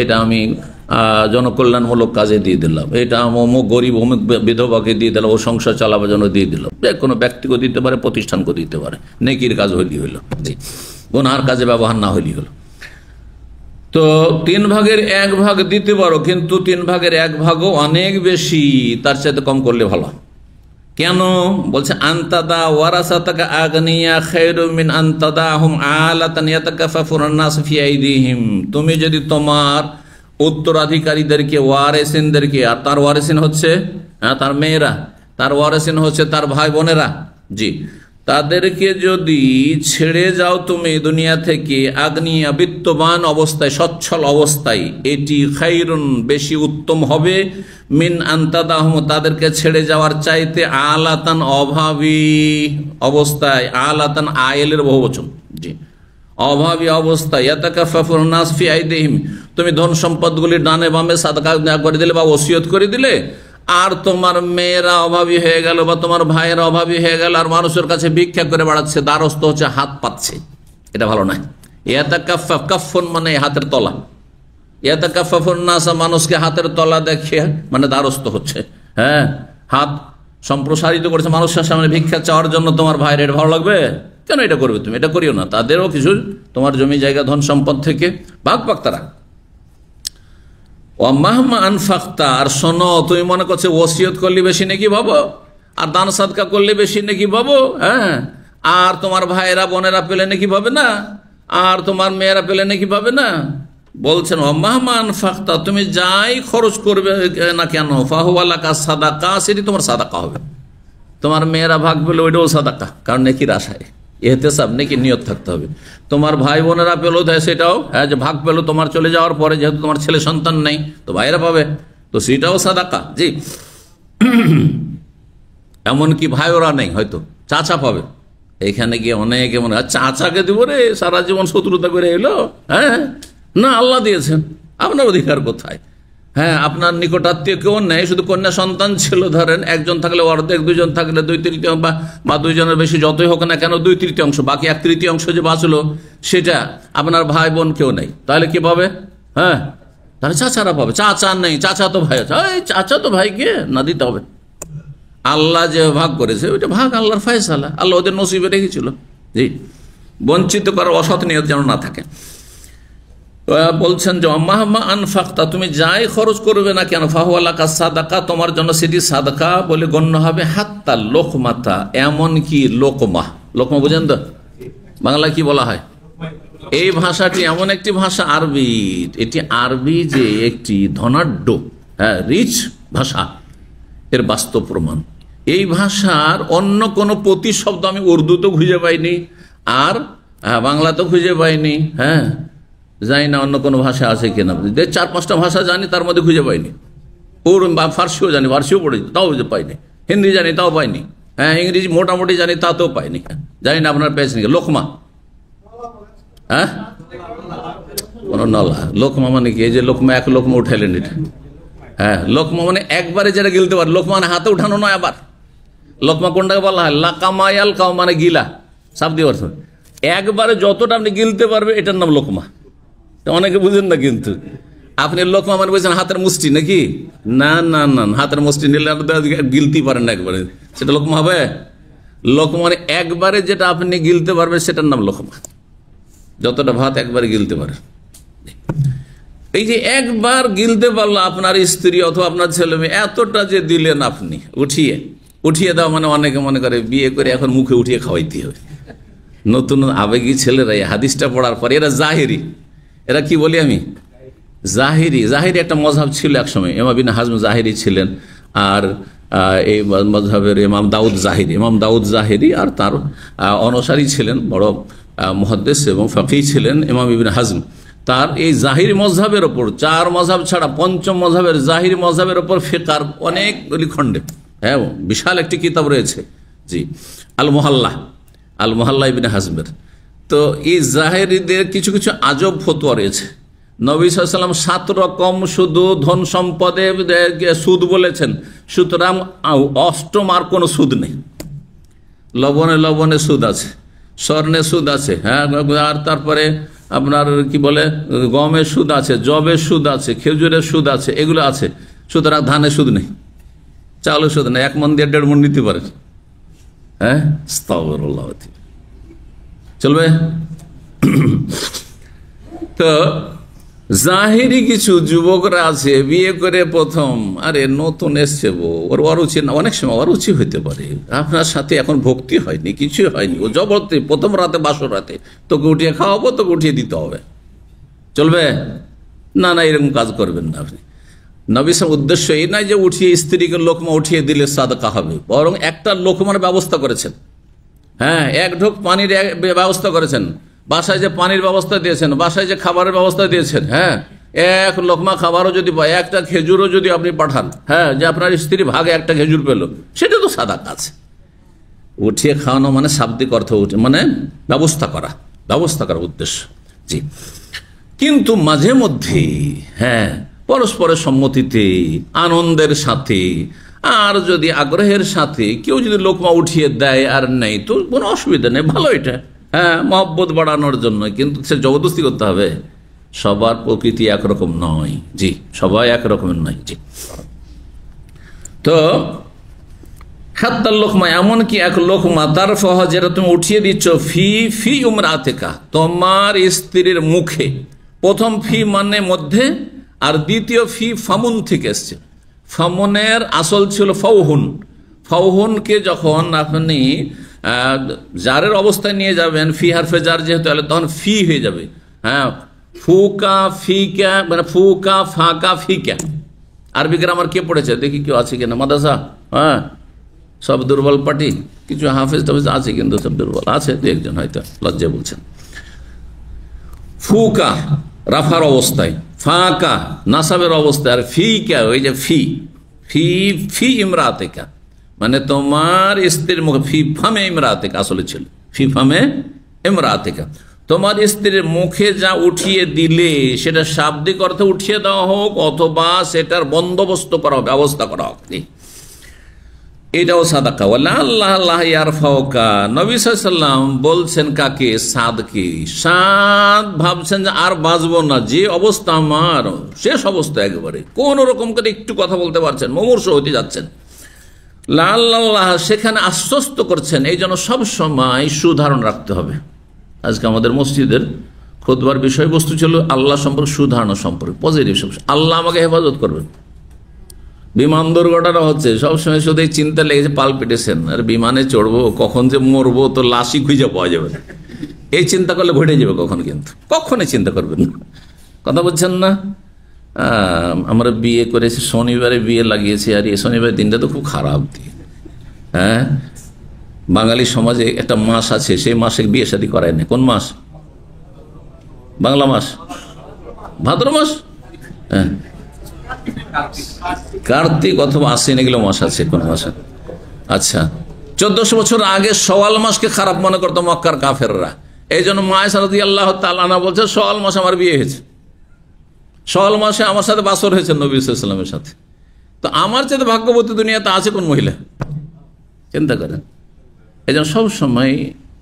এটা আমি জনকল্যাণমূলক কাজে দিয়ে দিলাম, এটা অমুক গরিব অমুক বিধবাকে দিয়ে দিলাম, ও সংসার চালাবার জন্য দিয়ে দিলাম, কোনো ব্যক্তিকে দিতে পারে, প্রতিষ্ঠানকে দিতে পারে, নেকির কাজ হইলি হইল, গুনার কাজে ব্যবহার না হইলি হলো। তো 3 ভাগের 1 ভাগ দিতে পারো, কিন্তু 3 ভাগের 1 ভাগও অনেক বেশি, তার চাইতে কম করলে ভালো। কেন? বলছে, আনতাদা ওয়ারাসাতাকা আগনিয়া খায়রুম মিন আনতাদাহুম আলাতান ইয়াতাকাফাফুনান নাস ফি আইদিহিম, তুমি যদি তোমার উত্তরাধিকারীদেরকে, ওয়ারিসিনদেরকে, আর তার ওয়ারিসিন হচ্ছে তার মেয়েরা, তার ওয়ারিসিন হচ্ছে তার ভাই বোনেরা, জি, তাদেরকে যদি ছেড়ে যাও তুমি দুনিয়া থেকে আগনিয়া, বিত্তবান অবস্থায়, সচ্ছল অবস্থায়, এটি খায়রুন, বেশি উত্তম হবে, মিন আনতাদাহুম, তাদেরকে ছেড়ে যাওয়ার চাইতে, আলাতান, অভাবী অবস্থায়, আলাতান আয়েলের বহুবচন, জি, অভাবী অবস্থায়, ইয়াতাকাফাফুনান নাস ফি আইদিহিম, তুমি ধন সম্পদগুলি ডানে বামে সাদকা করে দিলে বা ওসিয়ত করে দিলে, আর তোমার মেয়েরা অভাবী হয়ে গেল বা তোমার ভাইয়েরা অভাবী হয়ে গেল, আর মানুষের কাছে ভিক্ষা করে বেড়াচ্ছে, দ্বারস্থ হচ্ছে, হাত পাচ্ছে, এটা ভালো নয়। ইয়াতাকাফাফ, কাফফুন মানে হাতের তলা, ইয়াতাকাফাফুন নাস, মানুষকে হাতের তলা দেখে মানে দ্বারস্থ হচ্ছে, হ্যাঁ হাত সম্প্রসারিত করেছে মানুষের সামনে ভিক্ষা চাওয়ার জন্য, তোমার ভাইয়ের এটা ভালো লাগবে? কেন এটা করবে তুমি? এটা করিও না, তাদেরও কিছু তোমার জমি জায়গা ধন সম্পদ থেকে ভাগ পাক তারা। ও মাহমা আনফাক্তা, আর শোনো, তুমি মনে করছো ওসিয়ত করলে বেশি নাকি ভাবো, আর দান সাদকা করলে বেশি নাকি ভাবো, হ্যাঁ, আর তোমার ভাইয়েরা বোনেরা পেলে নাকি পাবে না, আর তোমার মেয়েরা পেলে নাকি পাবে না। বলছেন ও মাহমা আনফাক্তা, তুমি যাই খরচ করবে না কেন, ফাহুয়ালাকা সাদাকা, সেটি তোমার সাদাকা হবে। তোমার মেয়েরা ভাগ পেলে ওইটাও সাদাকা, কারণ নেকির আশায়, এহতেসাব নেকি নিয়ত থাকতে হবে। তোমার ভাই বোনেরা পেলো সেটাও, হ্যাঁ, যে ভাগ পেলো তোমার চলে যাওয়ার পরে, যেহেতু তোমার ছেলে সন্তান নেই তো ভাইয়েরা পাবে, তো সেটাও সাদাকা। জি, এমনকি ভাইওরা নেই, হয়তো চাচা পাবে। এখানে গিয়ে অনেকে মনে হয় চাচাকে দিব রে, সারা জীবন শত্রুতা করে এলো, হ্যাঁ, না, আল্লাহ দিয়েছেন, আপনার অধিকার কোথায়? হ্যাঁ, আপনার নিকটাত্মীয় কেউ নেই, শুধু কন্যা সন্তান ছিল, ধরেন একজন থাকলে অর্ধেক, দুইজন থাকলে 2/3 বা দুইজনের বেশি যতই হোক না কেন 2/3, বাকি 1/3 যে বাঁচলো সেটা আপনার ভাই বোন কেউ নেই, তাহলে কি পাবে? হ্যাঁ, তাহলে চাচারা পাবে। চাচা নেই, চাচা তো ভাই আছে, চাচা তো ভাইকে না দিতে হবে। আল্লাহ যে ভাগ করেছে ওইটা ভাগ আল্লাহর ফয়সালা, আল্লাহ ওদের নসিবে রেখেছিল। জি, বঞ্চিত করার অসৎ নিয়ত যেন না থাকে। বলছেন যে মাহমা আনফাক্তা, তুমি যাই খরচ করবে না কেন, ফাহুয়ালাকা সাদাকা, তোমার জন্য সেটি সাদাকা বলে গণ্য হবে। হাত্তা লোকমাতা, এমন কি লোকমা, লোকমা বুঝেন তো বাংলা কি বলা হয়? এই ভাষাটি এমন একটি ভাষা আরবি, এটি আরবি যে একটি ধনাঢ্য, হ্যাঁ, রিচ ভাষা, এর বাস্তব প্রমাণ। এই ভাষার অন্য কোনো প্রতিশব্দ আমি উর্দুতেও খুঁজে পাইনি, আর বাংলাতেও খুঁজে পাইনি, হ্যাঁ, জানি না অন্য কোনো ভাষা আছে কিনা, 4-5টা ভাষা জানি, তার মধ্যে খুঁজে পাইনি। বা ফার্সিও জানি, ফার্সিও পড়েছি, তাও পাইনি। হিন্দি জানি, তাও পাইনি। হ্যাঁ, ইংরেজি মোটামুটি জানি, তাতেও পাইনি। জানি না আপনার পেয়েছেন কি লোকমা? হ্যাঁ, নলা লোকমা মানে কি? এই যে লোকমা, এক লোকমা উঠাইলেন এটা, হ্যাঁ, লোকমা মানে একবারে যেটা গিলতে পারে। লোকমা মানে হাতে উঠানো নয়। আবার লোকমা কোনটাকে বলা হয়? লাকামায়াল কাও মানে গিলা, শাব্দিক অর্থ একবারে যতটা আপনি গিলতে পারবে, এটার নাম লোকমা। অনেকে বুঝেন না, কিন্তু আপনি লোকমা মানে বুঝছেন হাতের মুষ্টি নাকি? না না না, হাতের মুষ্টি নিলে গিলতেই পারেন না একবারে, সেটা লোকমা হবে? লোকমা মানে একবারে যেটা আপনি গিলতে পারবেন, সেটার নাম লোকমা। যতটা ভাত একবারে গিলতে পারে, এই যে একবার গিলতে পারলো আপনার স্ত্রী অথবা আপনার ছেলে মেয়ে, এতটা যে দিলেন আপনি, উঠিয়ে দাও মানে অনেকে মনে করে বিয়ে করে এখন মুখে উঠিয়ে খাওয়াইতে হবে। নতুন আবেগী ছেলেরা এই হাদিসটা পড়ার পরে, এরা জাহেরি, এরা কি বলি আমি, জাহিরি একটা মজহাব ছিল একসময়। ইমাম ইবনে হাজম জাহিরি ছিলেন, আর এই মজহাবের ইমাম দাউদ জাহিরি আর তার অনুসারী ছিলেন, বড় মুহাদ্দিস এবং ফাকিহ ছিলেন ইমাম ইবনে হাজম। তার এই জাহিরি মজহাবের ওপর, 4 মজহাব ছাড়া 5ম মজহাবের জাহিরি মজহাবের ওপর ফিকার অনেকগুলি খণ্ডে, হ্যাঁ, বিশাল একটি কিতাব রয়েছে। জি, আল মোহাল্লা ইবনে হাজমের। তো এই জাহেরিদের কিছু কিছু আজব ফতোয়া রয়েছে। নবী সাল্লাল্লাহু আলাইহি ওয়াসাল্লাম 7 রকম শুধু ধন সম্পদে সুদ বলেছেন, সুতরাং 8ম আর কোনো সুদ নেই। লবণে সুদ আছে, স্বর্ণে সুদ আছে, হ্যাঁ, আর তারপরে আপনার কি বলে, গমের সুদ আছে, জবের সুদ আছে, খেজুরের সুদ আছে, এগুলো আছে। সুতরাং ধানের সুদ নেই, চাউলের সুদ নেই, 1 মণ দিয়ে 1.5 মণ নিতে পারে, হ্যাঁ, আস্তাগফিরুল্লাহ, চলবে? তো জাহিরি কিছু যুবকরা আছে, বিয়ে করে প্রথম, আরে নতুন এসছে বউ, ওর অরুচি না, অনেক সময় অরুচি হইতে পারে, আপনার সাথে এখন ভক্তি হয়নি, কিছু হয়নি, ও জবরদস্তি প্রথম রাতে, বাসর রাতে তোকে উঠিয়ে খাওয়াবো, তোকে উঠিয়ে দিতে হবে, চলবে? না না, এরকম কাজ করবেন না আপনি। নবী সাল্লাল্লাহু উদ্দেশ্য এই নয় যে উঠিয়ে স্ত্রীকে লোকমা উঠিয়ে দিলে সাদকা হবে, বরং একটা লোকমার ব্যবস্থা করেছেন, হ্যাঁ, 1 ঢোক পানির ব্যবস্থা করেছেন, বাসায় যে পানির ব্যবস্থা দিয়েছেন, বাসায় যে খাবারের ব্যবস্থা দিয়েছেন, হ্যাঁ, 1 লোকমা খাবারও যদি পায়, 1টা খেজুরও যদি আপনি পাঠান, হ্যাঁ, যে আপনার স্ত্রী ভাগে 1টা খেজুর পেল, সেটা তো সাদাকা আছে। উঠিয়ে খাওয়ানো মানে শাব্দিক অর্থ মানে ব্যবস্থা করা উদ্দেশ্য। জি, কিন্তু মাঝে মধ্যে, হ্যাঁ, পরস্পরের সম্মতিতে, আনন্দের সাথে, আর যদি আগ্রহের সাথে কেউ যদি লোকমা উঠিয়ে দেয় আর নেই, তো কোনো অসুবিধা নেই, ভালো এটা, হ্যাঁ, মহব্বত বাড়ানোর জন্য। কিন্তু সে জবরদস্তি করতে হবে, সবার প্রকৃতি একরকম নয়। জি, সবাই একরকমের নয়। জি, তো হাত্তাল লোকমা, এমনকি 1 লোকমা, তার ফহ, যেটা তুমি উঠিয়ে দিচ্ছ, ফি উমরাতিকা, তোমার স্ত্রীর মুখে। প্রথম ফি মানে মধ্যে, আর দ্বিতীয় ফি ফামুন থেকে এসছে। ফামুনের আসল ছিল ফাউহুন। ফাউহুনকে যখন আপনি জারের অবস্থায় নিয়ে যাবেন, ফি হারফে জার যেহেতু, তখন ফি হয়ে যাবে। হ্যাঁ, ফুকা ফিকা, মানে ফুকা ফাঁকা ফিকা। আরবি গ্রামার কে পড়েছে দেখি, কেউ আছে কিনা মাদ্রাসা? হ্যাঁ, সব দুর্বল পার্টি। কিছু হাফেজ টাফেজ আছে, কিন্তু সব দুর্বল আছে, দু একজন হয়তো লজ্জা বলছেন। ফুকা রাফার অবস্থায়, ফাঁকা নাসাবের অবস্থায়, আর ফিকা ওই যে ফি ফি ফি ইমরাতেকা, মানে তোমার স্ত্রীর মুখে, ফি ফামে ইমরাতেকা আসলে ছিল, ফি ফামে ইমরাতেকা, তোমার স্ত্রীর মুখে যা উঠিয়ে দিলে সেটা শাব্দিক অর্থে উঠিয়ে দেওয়া হোক, অথবা সেটার বন্দোবস্ত করা হোক, ব্যবস্থা করা হোক, এটাও সাদাকা। আল্লাহ আল্লাহ ইয়ারফাউকা, নবী সাল্লাল্লাহু আলাইহি ওয়াসাল্লাম বলছেন কাকে? সাদকে। সাদ ভাবছেন যে আর বাঁচবো না, যে অবস্থা আমার, শেষ অবস্থা একেবারে, কোন রকম করে একটু কথা বলতে পারছেন, মুমূর্ষু হতে যাচ্ছেন। আল্লাহ সেখানে আশ্বস্ত করছেন, এই জন্য সব সময় সুধারণ রাখতে হবে। আজকে আমাদের মসজিদের খুতবার বিষয়বস্তু ছিল আল্লাহ সম্পর্কে, সুধারণা সম্পর্কে, পজিটিভ। আল্লাহ আমাকে হেফাজত করবেন। বিমান দুর্ঘটনা হচ্ছে, সবসময় শুধু এই চিন্তা লেগেছে, পালপিটেশন, আর বিমানে চড়বো, কখন যে মরবো, তো লাশই খুঁজে পাওয়া যাবে না, এই চিন্তা করলে ঘটে যাবে কখন, কিন্তু কখনই চিন্তা করবেন না। কথা বলছেন না? আমরা বিয়ে করেছি, শনিবারে বিয়ে লাগিয়েছি, আর এই শনিবারের দিনটা তো খুব খারাপ দিন। হ্যাঁ, বাঙালি সমাজে একটা মাস আছে, সেই মাসে বিয়ে শাদী করায় না। কোন মাস? বাংলা মাস, ভাদ্র মাস। হ্যাঁ, কার্তিক অথবা আশ্বিন, এগুলো মাস আছে, কোন মাসে? আচ্ছা, 1400 বছর আগে শাওয়াল মাসকে খারাপ মনে করতো মক্কার কাফেররা। এই জন্য মায়েশা রাদিয়াল্লাহু তাআলা আনহা বলছে, শাওয়াল মাসে আমার বিয়ে হয়েছে, শাওয়াল মাসে আমার সাথে বাসর হয়েছে নবী সাল্লাল্লাহু আলাইহি ওয়াসাল্লামের সাথে। তো আমার চেয়ে ভাগ্যবতী দুনিয়াতে আছে কোন মহিলা? চিন্তা করেন। এই জন্য সবসময়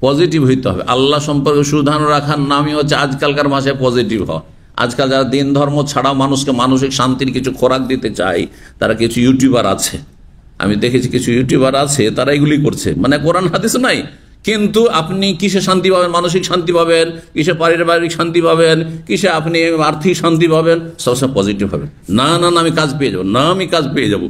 পজিটিভ হইতে হবে। আল্লাহ সম্পর্কে সুধারণা রাখার নামই হচ্ছে আজকালকার ভাষায় পজিটিভ হওয়া। আজকাল যারা দিন ধর্ম ছাড়া মানুষকে মানসিক শান্তির কিছু খোরাক দিতে চায়, তারা কিছু ইউটিউবার আছে, আমি দেখেছি কিছু ইউটিউবার আছে, তারা এগুলি করছে। মানে কোরআন হাদিস নাই, কিন্তু আপনি কিসে শান্তি পাবেন? মানসিক শান্তি পাবেন, কিসে পারিবারিক শান্তি পাবেন, কিসে আপনি আর্থিক শান্তি পাবেন, সবসময় পজিটিভ হবে। না না না, আমি কাজ পেয়ে যাবো, না আমি কাজ পেয়ে যাবো,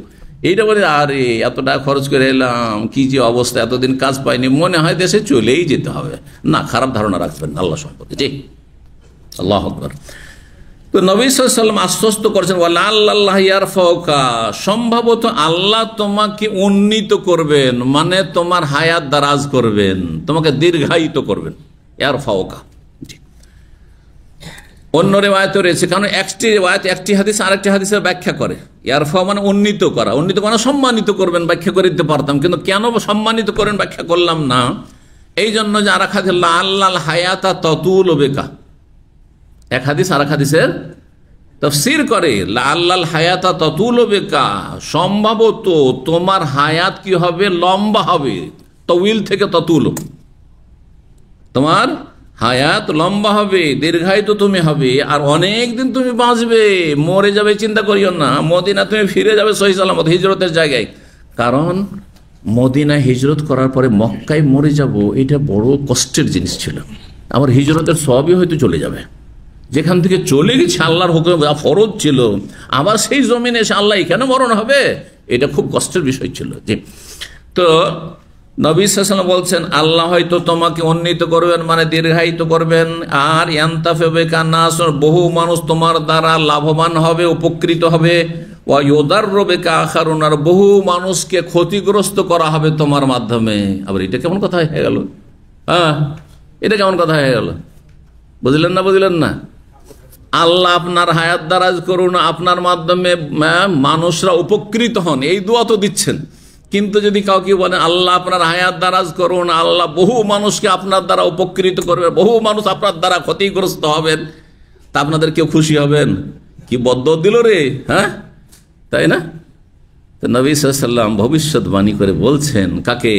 এইটা বলে আরে এত টাকা খরচ করে এলাম, কি যে অবস্থা, এতদিন কাজ পাইনি, মনে হয় দেশে চলেই যেতে হবে। না, খারাপ ধারণা রাখবেন আল্লাহ সম্পর্কে। জি, আল্লাহু আকবার। তো নবী সাল্লাল্লাহু আলাইহি ওয়াসাল্লাম আশ্বস্ত করেছেন, ওয়াল্লাহ ইয়ারফাউকা, সম্ভবত আল্লাহ তোমাকে উন্নীত করবেন, মানে তোমার হায়াত দারাজ করবেন, তোমাকে দীর্ঘায়িত করবেন। ইয়ারফাউকা, অন্য রিওয়ায়াতে রয়েছে, কারণ একটি রিওয়ায়াত একটি হাদিস আরেকটি হাদিসের ব্যাখ্যা করে। ইয়ারফা মানে উন্নীত করা, উন্নীত মানে সম্মানিত করবেন, ব্যাখ্যা করে দিতে পারতাম, কিন্তু কেন সম্মানিত করেন ব্যাখ্যা করলাম না। এই জন্য যে আর এক হাদিস, আল্লাহ হায়াতা তাতুল বেকা, এক হাদিস আর এক হাদিসের তাফসীর করে, আল্লাহ হায়াতা তাতুল বেকা, সম্ভবত তোমার হায়াত কি হবে? লম্বা হবে। তউইল থেকে তাতুল, তোমার হায়াত লম্বা হবে, দীর্ঘায়িত তুমি হবে, আর অনেক দিন তুমি বাঁচবে, মরে যাবে চিন্তা করিও না। মদিনা তুমি ফিরে যাবে সহি সালামত, হিজরতের জায়গায়। কারণ মদিনা হিজরত করার পরে মক্কায় মরে যাব, এটা বড় কষ্টের জিনিস ছিল। আমার হিজরতের সবই হয়তো চলে যাবে, যেখান থেকে চলে গেছে আল্লাহর হুকুম ফরজ ছিল, আবার সেই জমিনে এসে আল্লাহ এখানে মরণ হবে, এটা খুব কষ্টের বিষয় ছিল। জি, তো নবী সাল্লাল্লাহু আলাইহি ওয়াসাল্লাম বলছেন, আল্লাহ হয়তো তোমাকে উন্নীত করবেন, মানে দীর্ঘায়িত করবেন। আর ইয়ানতাফি বিকা নাস, বহু মানুষ তোমার দ্বারা লাভবান হবে, উপকৃত হবে। ওয়া ইউদাররু বিকা আখারুন, আর বহু মানুষকে ক্ষতিগ্রস্ত করা হবে তোমার মাধ্যমে। আবার এটা কেমন কথা হয়ে গেল? হ্যাঁ, এটা কেমন কথা হয়ে গেল? বুঝলেন না? বুঝলেন না? আল্লাহ আপনার হায়াত দারাজ করুন, আপনার মাধ্যমে মানুষরা উপকৃত হন, এই দোয়া তো দিচ্ছেন। কিন্তু যদি কাউকে বলেন আল্লাহ আপনার হায়াত দারাজ করুন, আল্লাহ বহু মানুষকে আপনার দ্বারা উপকৃত করবেন, বহু মানুষ আপনার দ্বারা ক্ষতিগ্রস্ত হবেন, তা আপনাদের কেউ খুশি হবেন? কি বদ্দুয়া দিল রে, হ্যাঁ, তাই না? তো নবী সাল্লাল্লাহু আলাইহি ওয়াসাল্লাম ভবিষ্যৎবাণী করে বলছেন, কাকে?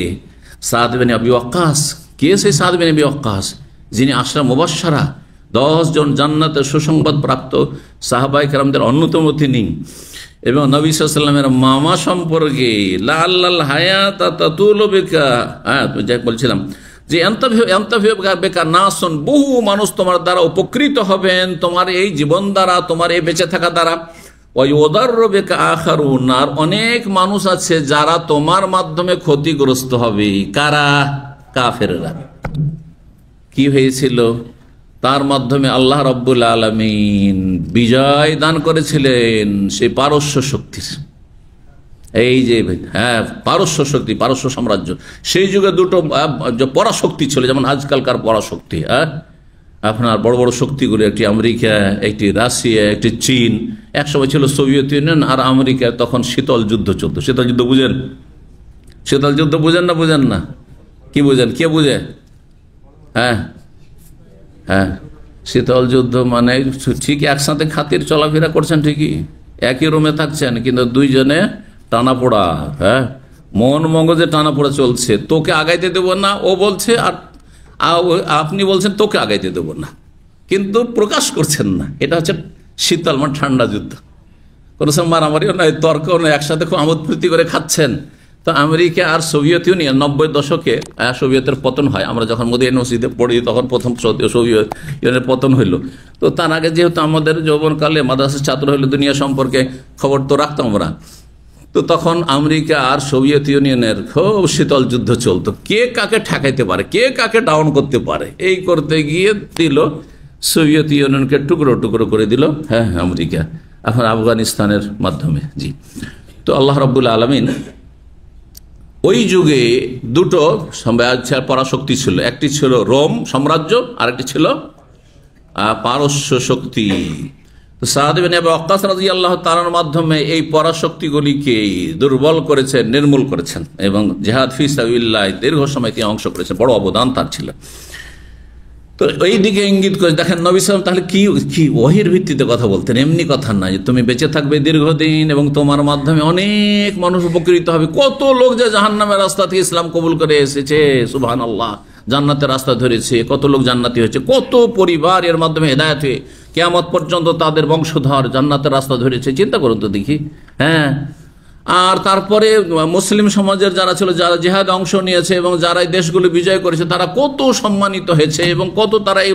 সাদ বিন আবি ওয়াক্কাস। কে সেই সাদ বিন আবি ওয়াক্কাস? যিনি আশরা মুবাশশারা, 10 জন জান্নাতের সুসংবাদ প্রাপ্ত সাহাবায়ে কেরামদের অন্যতম তিনি, এবং নবী সাল্লাল্লাহু আলাইহি ওয়াসাল্লামের মামা সম্পর্কে আল্লাহ হায়াতা তাতুল বিকা, হ্যাঁ যাই বলছিলাম, যে বেকার না শোন, বহু মানুষ তোমার দ্বারা উপকৃত হবেন, তোমার এই জীবন দ্বারা, তোমার এই বেঁচে থাকা দ্বারা। আর অনেক মানুষ আছে যারা তোমার মাধ্যমে ক্ষতিগ্রস্ত হবে। কারা? কাফেররা। কি হয়েছিল? তার মাধ্যমে আল্লাহ রাব্বুল আলামিন বিজয় দান করেছিলেন সেই পারস্য শক্তির। এই যে পারস্য শক্তি, পারস্য সাম্রাজ্য, সেই যুগে দুটো পরাশক্তি ছিল, যেমন আজকালকার পরাশক্তি। আপনার বড় বড় শক্তিগুলো, একটি আমেরিকা, একটি রাশিয়া, একটি চীন। একসময় ছিল সোভিয়েত ইউনিয়ন আর আমেরিকা। তখন শীতল যুদ্ধ চলতো। শীতল যুদ্ধ বুঝেন? শীতল যুদ্ধ বুঝেন না? বুঝেন না? কি বুঝেন? কে বুঝে? হ্যাঁ, শীতল যুদ্ধ মানে ঠিক একসাথে খাতির চলাফেরা করছেন, ঠিকই একই রুমে থাকছেন, কিন্তু দুইজনে টানা পোড়া, মন মগজে টানা পোড়া চলছে। তোকে আগাইতে দেবো না, ও বলছে, আর আপনি বলছেন তোকে আগাইতে দেবো না, কিন্তু প্রকাশ করছেন না। এটা হচ্ছে শীতল মানে ঠান্ডা যুদ্ধ। কোনো সময় মারামারিও নয়, তর্কও নয়, একসাথে খুব আমোদ প্রীতি করে খাচ্ছেন। তো আমেরিকা আর সোভিয়েত ইউনিয়ন 90 দশকে সোভিয়েতের পতন হয়। আমরা যখন মোদি ইউনিভার্সিটিতে পড়ি তখন প্রথম সোভিয়েত ইউনিয়নের পতন হইল। তো তার আগে যেহেতু আমাদের যৌবনকালে মাদ্রাসার ছাত্র হইলে দুনিয়া সম্পর্কে খবর তো রাখতাম আমরা। তো তখন আমেরিকা আর সোভিয়েত ইউনিয়নের খুব শীতল যুদ্ধ চলতো, কে কাকে ঠেকাইতে পারে, কে কাকে ডাউন করতে পারে। এই করতে গিয়ে দিল সোভিয়েত ইউনিয়নকে টুকরো টুকরো করে দিল আমেরিকা, এখন আফগানিস্তানের মাধ্যমে। জি, তো আল্লাহ রাব্বুল আলামিন ওই যুগে দুটো পরাশক্তি ছিল, একটি ছিল রোম সাম্রাজ্য আর একটি ছিল পারস্য শক্তি। সাদ ইবনে আবু ওয়াক্কাস রাদিয়াল্লাহু তাআলার মাধ্যমে এই পরাশক্তিগুলিকে দুর্বল করেছেন, নির্মূল করেছেন, এবং জিহাদ ফি সাবিলিল্লাহ দীর্ঘ সময় তিনি অংশ করেছেন। বড় অবদান তার ছিল। তো এই দিকে ইঙ্গিত করে দেখেন নবী সাল্লাল্লাহু আলাইহি ওয়াসাল্লাম তাহলে কি ওহীর ভিত্তিতে কথা বলতেন, এমনি কথা না যে তুমি বেঁচে থাকবে দীর্ঘদিন এবং তোমার মাধ্যমে অনেক মানুষ উপকৃত হবে। কত লোক যে জাহান্নামের রাস্তা থেকে ইসলাম কবুল করে এসেছে, সুবহানাল্লাহ, জান্নাতের রাস্তা ধরেছে, কত লোক জান্নাতি হয়েছে, কত পরিবার এর মাধ্যমে হেদায়েত হয়ে কিয়ামত পর্যন্ত তাদের বংশধর জান্নাতের রাস্তা ধরেছে। চিন্তা করুন তো দেখি। আর তারপরে মুসলিম সমাজের যারা ছিল, যারা জিহাদে অংশ নিয়েছে এবং যারা এই দেশগুলো বিজয় করেছে, তারা কত সম্মানিত হয়েছে এবং কত তারা এই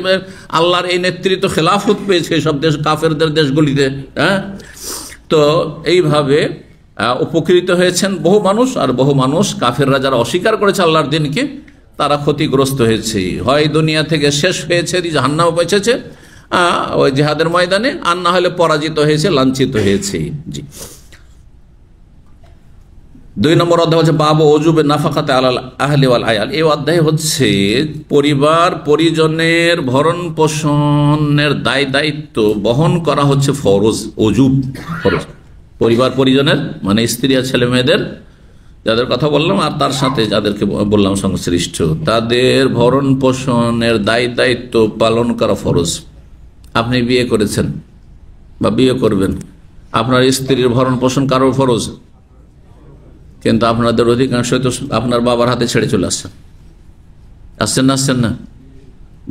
আল্লাহর এই নেতৃত্ব খেলাফত পেয়েছে সব দেশ, কাফেরদের দেশগুলিতে। তো এইভাবে উপকৃত হয়েছেন বহু মানুষ, আর বহু মানুষ কাফেররা যারা অস্বীকার করেছে আল্লাহর দিনকে, তারা ক্ষতিগ্রস্ত হয়েছে। হয় দুনিয়া থেকে শেষ হয়েছে, জাহান্নামে পৌঁছেছে ওই জিহাদের ময়দানে, আর না হলে পরাজিত হয়েছে, লাঞ্ছিত হয়েছে। জি, 2 নম্বর অধ্যায় হচ্ছে বাবু ওজুবে নাফাকাতে আলাল আহলি ওয়াল আয়াল। এই অধ্যায় হচ্ছে পরিবার পরিজনের ভরণ পোষণের দায়িত্ব বহন করা হচ্ছে ফরজ, ওজুব ফরজ। পরিবার পরিজনের মানে স্ত্রী আর ছেলে মেয়েদের, যাদের কথা বললাম, আর তার সাথে যাদেরকে বললাম সংশ্লিষ্ট, তাদের ভরণ পোষণের দায়িত্ব পালন করা ফরজ। আপনি বিয়ে করেছেন বা বিয়ে করবেন, আপনার স্ত্রীর ভরণ পোষণ কারোর ফরজ, কিন্তু আপনাদের অধিকাংশ তো আপনার বাবার হাতে ছেড়ে চলে আসছেন না?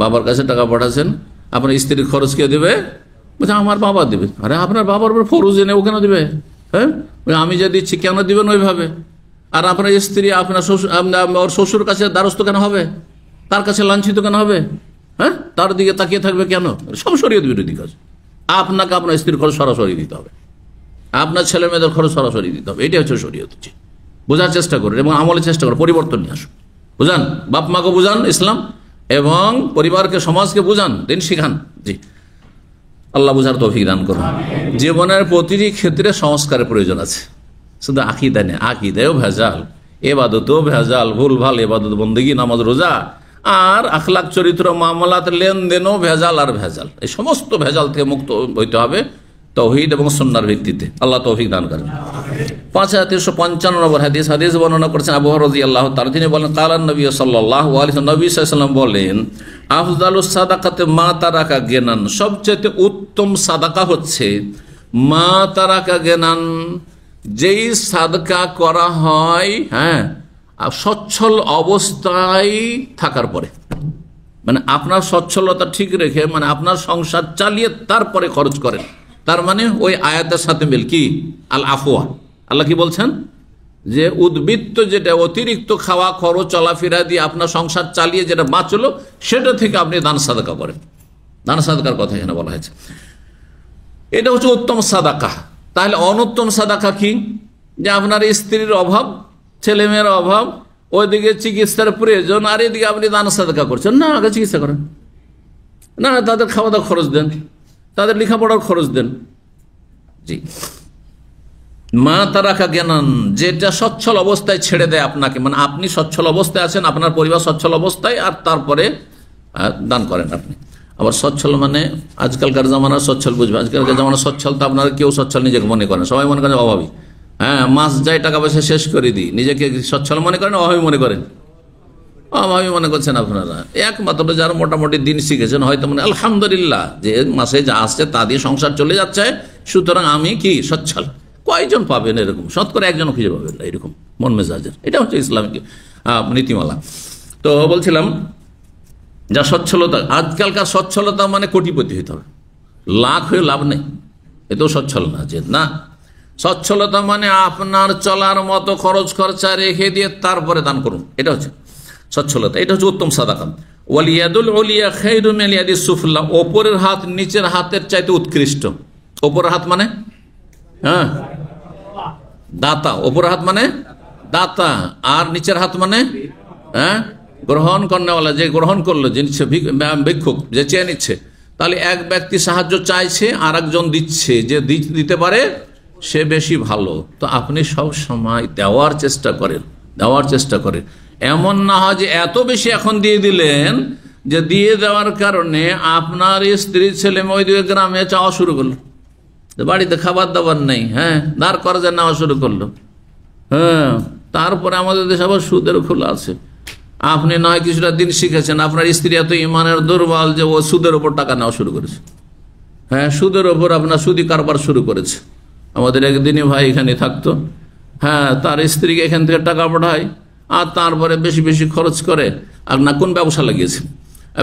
বাবার কাছে টাকা পাঠাচ্ছেন, আপনার স্ত্রীর খরচ কে দেবে? বলছে আমার বাবা দেবে। আরে আপনার বাবার উপর ফরজ এনে ও কেন দেবে? আমি যা দিচ্ছি কেন দিবেন ওইভাবে? আর আপনার স্ত্রী আপনার ওর শ্বশুর কাছে দ্বারস্থ কেন হবে? তার কাছে লাঞ্ছিত কেন হবে? তার দিকে তাকিয়ে থাকবে কেন? সব শরীয়ত বিরোধী কাজ। আপনাকে আপনার স্ত্রীর খরচ সরাসরি দিতে হবে, আপনার ছেলে মেয়েদের খরচ সরাসরি দিতে হবে। এটাই হচ্ছে শরীয়ত। বোঝার চেষ্টা করুন এবং আমলের চেষ্টা করুন, পরিবর্তন নিয়ে আসুন। বুঝান, বাপ মাকে বুঝান ইসলাম, এবং পরিবারকে সমাজকে বুঝান, দিন শিখান। জি, আল্লাহ বুঝার তৌফিক দান করুন। জীবনের প্রতিটি ক্ষেত্রে সংস্কারের প্রয়োজন আছে। শুধু আকীদা নেই, আকীদায়ও ভেজাল, ইবাদতেও ভেজাল, ভুলভাল ইবাদত বন্দেগী, নামাজ রোজা, আর আখলাক চরিত্র মামলাত লেনদেনও ভেজাল আর ভেজাল। এই সমস্ত ভেজাল থেকে মুক্ত হইতে হবে তাওহীদ এবং সুন্নাহর ভিত্তিতে। আল্লাহ তৌফিক দান করেন। 5355 নম্বর হাদিস বর্ণনা করেছেন আবু হুরায়রা রাদিয়াল্লাহু তাআলা। তিনি বলেন কালান নবী সাল্লাল্লাহু আলাইহি ওয়াসাল্লাম, নবী সাল্লাল্লাহু আলাইহি ওয়াসাল্লাম বলেন, আফদালুস সাদাকাতে মা তারাকা গিনান, সবচেয়ে উত্তম সাদাকা হচ্ছে মা তারাকা গিনান, যেই সাদকা করা হয় সচ্ছল অবস্থায় থাকার পরে, মানে আপনার সচ্ছলতা ঠিক রেখে, মানে আপনার সংসার চালিয়ে তারপরে খরচ করেন। তার মানে ওই আয়াতের সাথে মিল কি? আল আফওয়া। আল্লাহ কি বলছেন? যে উদ্বৃত্ত যেটা অতিরিক্ত খাওয়া খরচ চলাফেরা দিয়ে আপনার সংসার চালিয়ে যেটা বাঁচলো সেটা থেকে আপনি দান সাদাকা করেন। দান সাদাকার কথা এখানে বলা হয়েছে। এটা হচ্ছে উত্তম সাদাকা। তাহলে অনুত্তম সাদাকা কি? যে আপনার স্ত্রীর অভাব, ছেলে মেয়ের অভাব, ওইদিকে চিকিৎসার প্রয়োজন, আর এদিকে আপনি দান সাদাকা করছেন। না, আগে চিকিৎসা করেন, না তাদের খাওয়া দাওয়া খরচ দেন, তাদের লেখাপড়ার খরচ দেন। জি, মা তারাকা জ্ঞানান, যেটা সচ্ছল অবস্থায় ছেড়ে দেয় আপনাকে, মানে আপনি সচ্ছল অবস্থায় আছেন, আপনার পরিবার সচ্ছল অবস্থায়, আর তারপরে দান করেন আপনি। আবার সচ্ছল মানে আজকালকার জামানা সচ্ছল বুঝবে, আজকালকার জামানা সচ্ছল তো আপনারা কেউ সচ্ছল নিজেকে মনে করেন, সবাই মনে করেন অভাবী। হ্যাঁ, মাস যাই টাকা পয়সা শেষ করে দিই, নিজেকে সচ্ছল মনে করেন অভাবী মনে করেন? অভাবী মনে করছেন আপনারা। একমাত্র যারা মোটামুটি দিন শিখেছেন হয়তো মানে আলহামদুলিল্লাহ যে মাসে যা আসছে তা দিয়ে সংসার চলে যাচ্ছে, সুতরাং আমি কি সচ্ছল। কয়জন পাবেন এরকম? শতকরা একজন খুঁজে পাবেন না এরকম মন মেজাজের। এটা হচ্ছে ইসলামিক নীতিমালা। তো বলছিলাম যা সচ্ছলতা, আজকালকার সচ্ছলতা মানে কোটিপতি হইতে হবে, লাখ হয়ে লাভ নেই, এতেও সচ্ছল না। যে না, সচ্ছলতা মানে আপনার চলার মতো খরচ খরচা রেখে দিয়ে তারপরে দান করুন, এটা হচ্ছে সচ্ছলতা। এটা হচ্ছে উত্তম সাদাকা। ওয়ালিয়াদুল উলিয়া খায়রুম মিন ইয়াদিস সুফলা, ওপরের হাত নিচের হাতের চাইতে উৎকৃষ্ট। ওপরের হাত মানে হ্যাঁ দাতা, ওপরের হাত মানে দাতা, আর নিচের হাত মানে হ্যাঁ গ্রহণ করেওয়ালা, যে গ্রহণ করলো, যে নিচ্ছে ভিক্ষুক, যে চেয়ে নিচ্ছে। তাহলে এক ব্যক্তি সাহায্য চাইছে আর একজন দিচ্ছে, যে দিতে পারে সে বেশি ভালো। তো আপনি সব সময় দেওয়ার চেষ্টা করেন, দেওয়ার চেষ্টা করেন। এমন না হয় যে এত বেশি এখন দিয়ে দিলেন যে দিয়ে দেওয়ার কারণে আপনার স্ত্রী ছেলে মেয়ে ওই দিকে গ্রামে চাওয়া শুরু করলো, বাড়িতে খাবার দাবার নেই, হ্যাঁ ধার কর্জে নেওয়া শুরু করলো। হ্যাঁ, তারপরে আমাদের দেশে আবার সুদের খোলা আছে। আপনি নয় কিছুটা দিন শিখেছেন, আপনার স্ত্রী এত ইমানের দুর্বল যে ও সুদের ওপর টাকা নেওয়া শুরু করেছে। হ্যাঁ, সুদের ওপর আপনার সুদি কারবার শুরু করেছে। আমাদের একদিনই ভাই এখানে থাকতো, হ্যাঁ তার স্ত্রীকে এখান থেকে টাকা পাঠায় আর তারপরে বেশি বেশি খরচ করে। আর না কোন ব্যবসা লাগিয়েছে,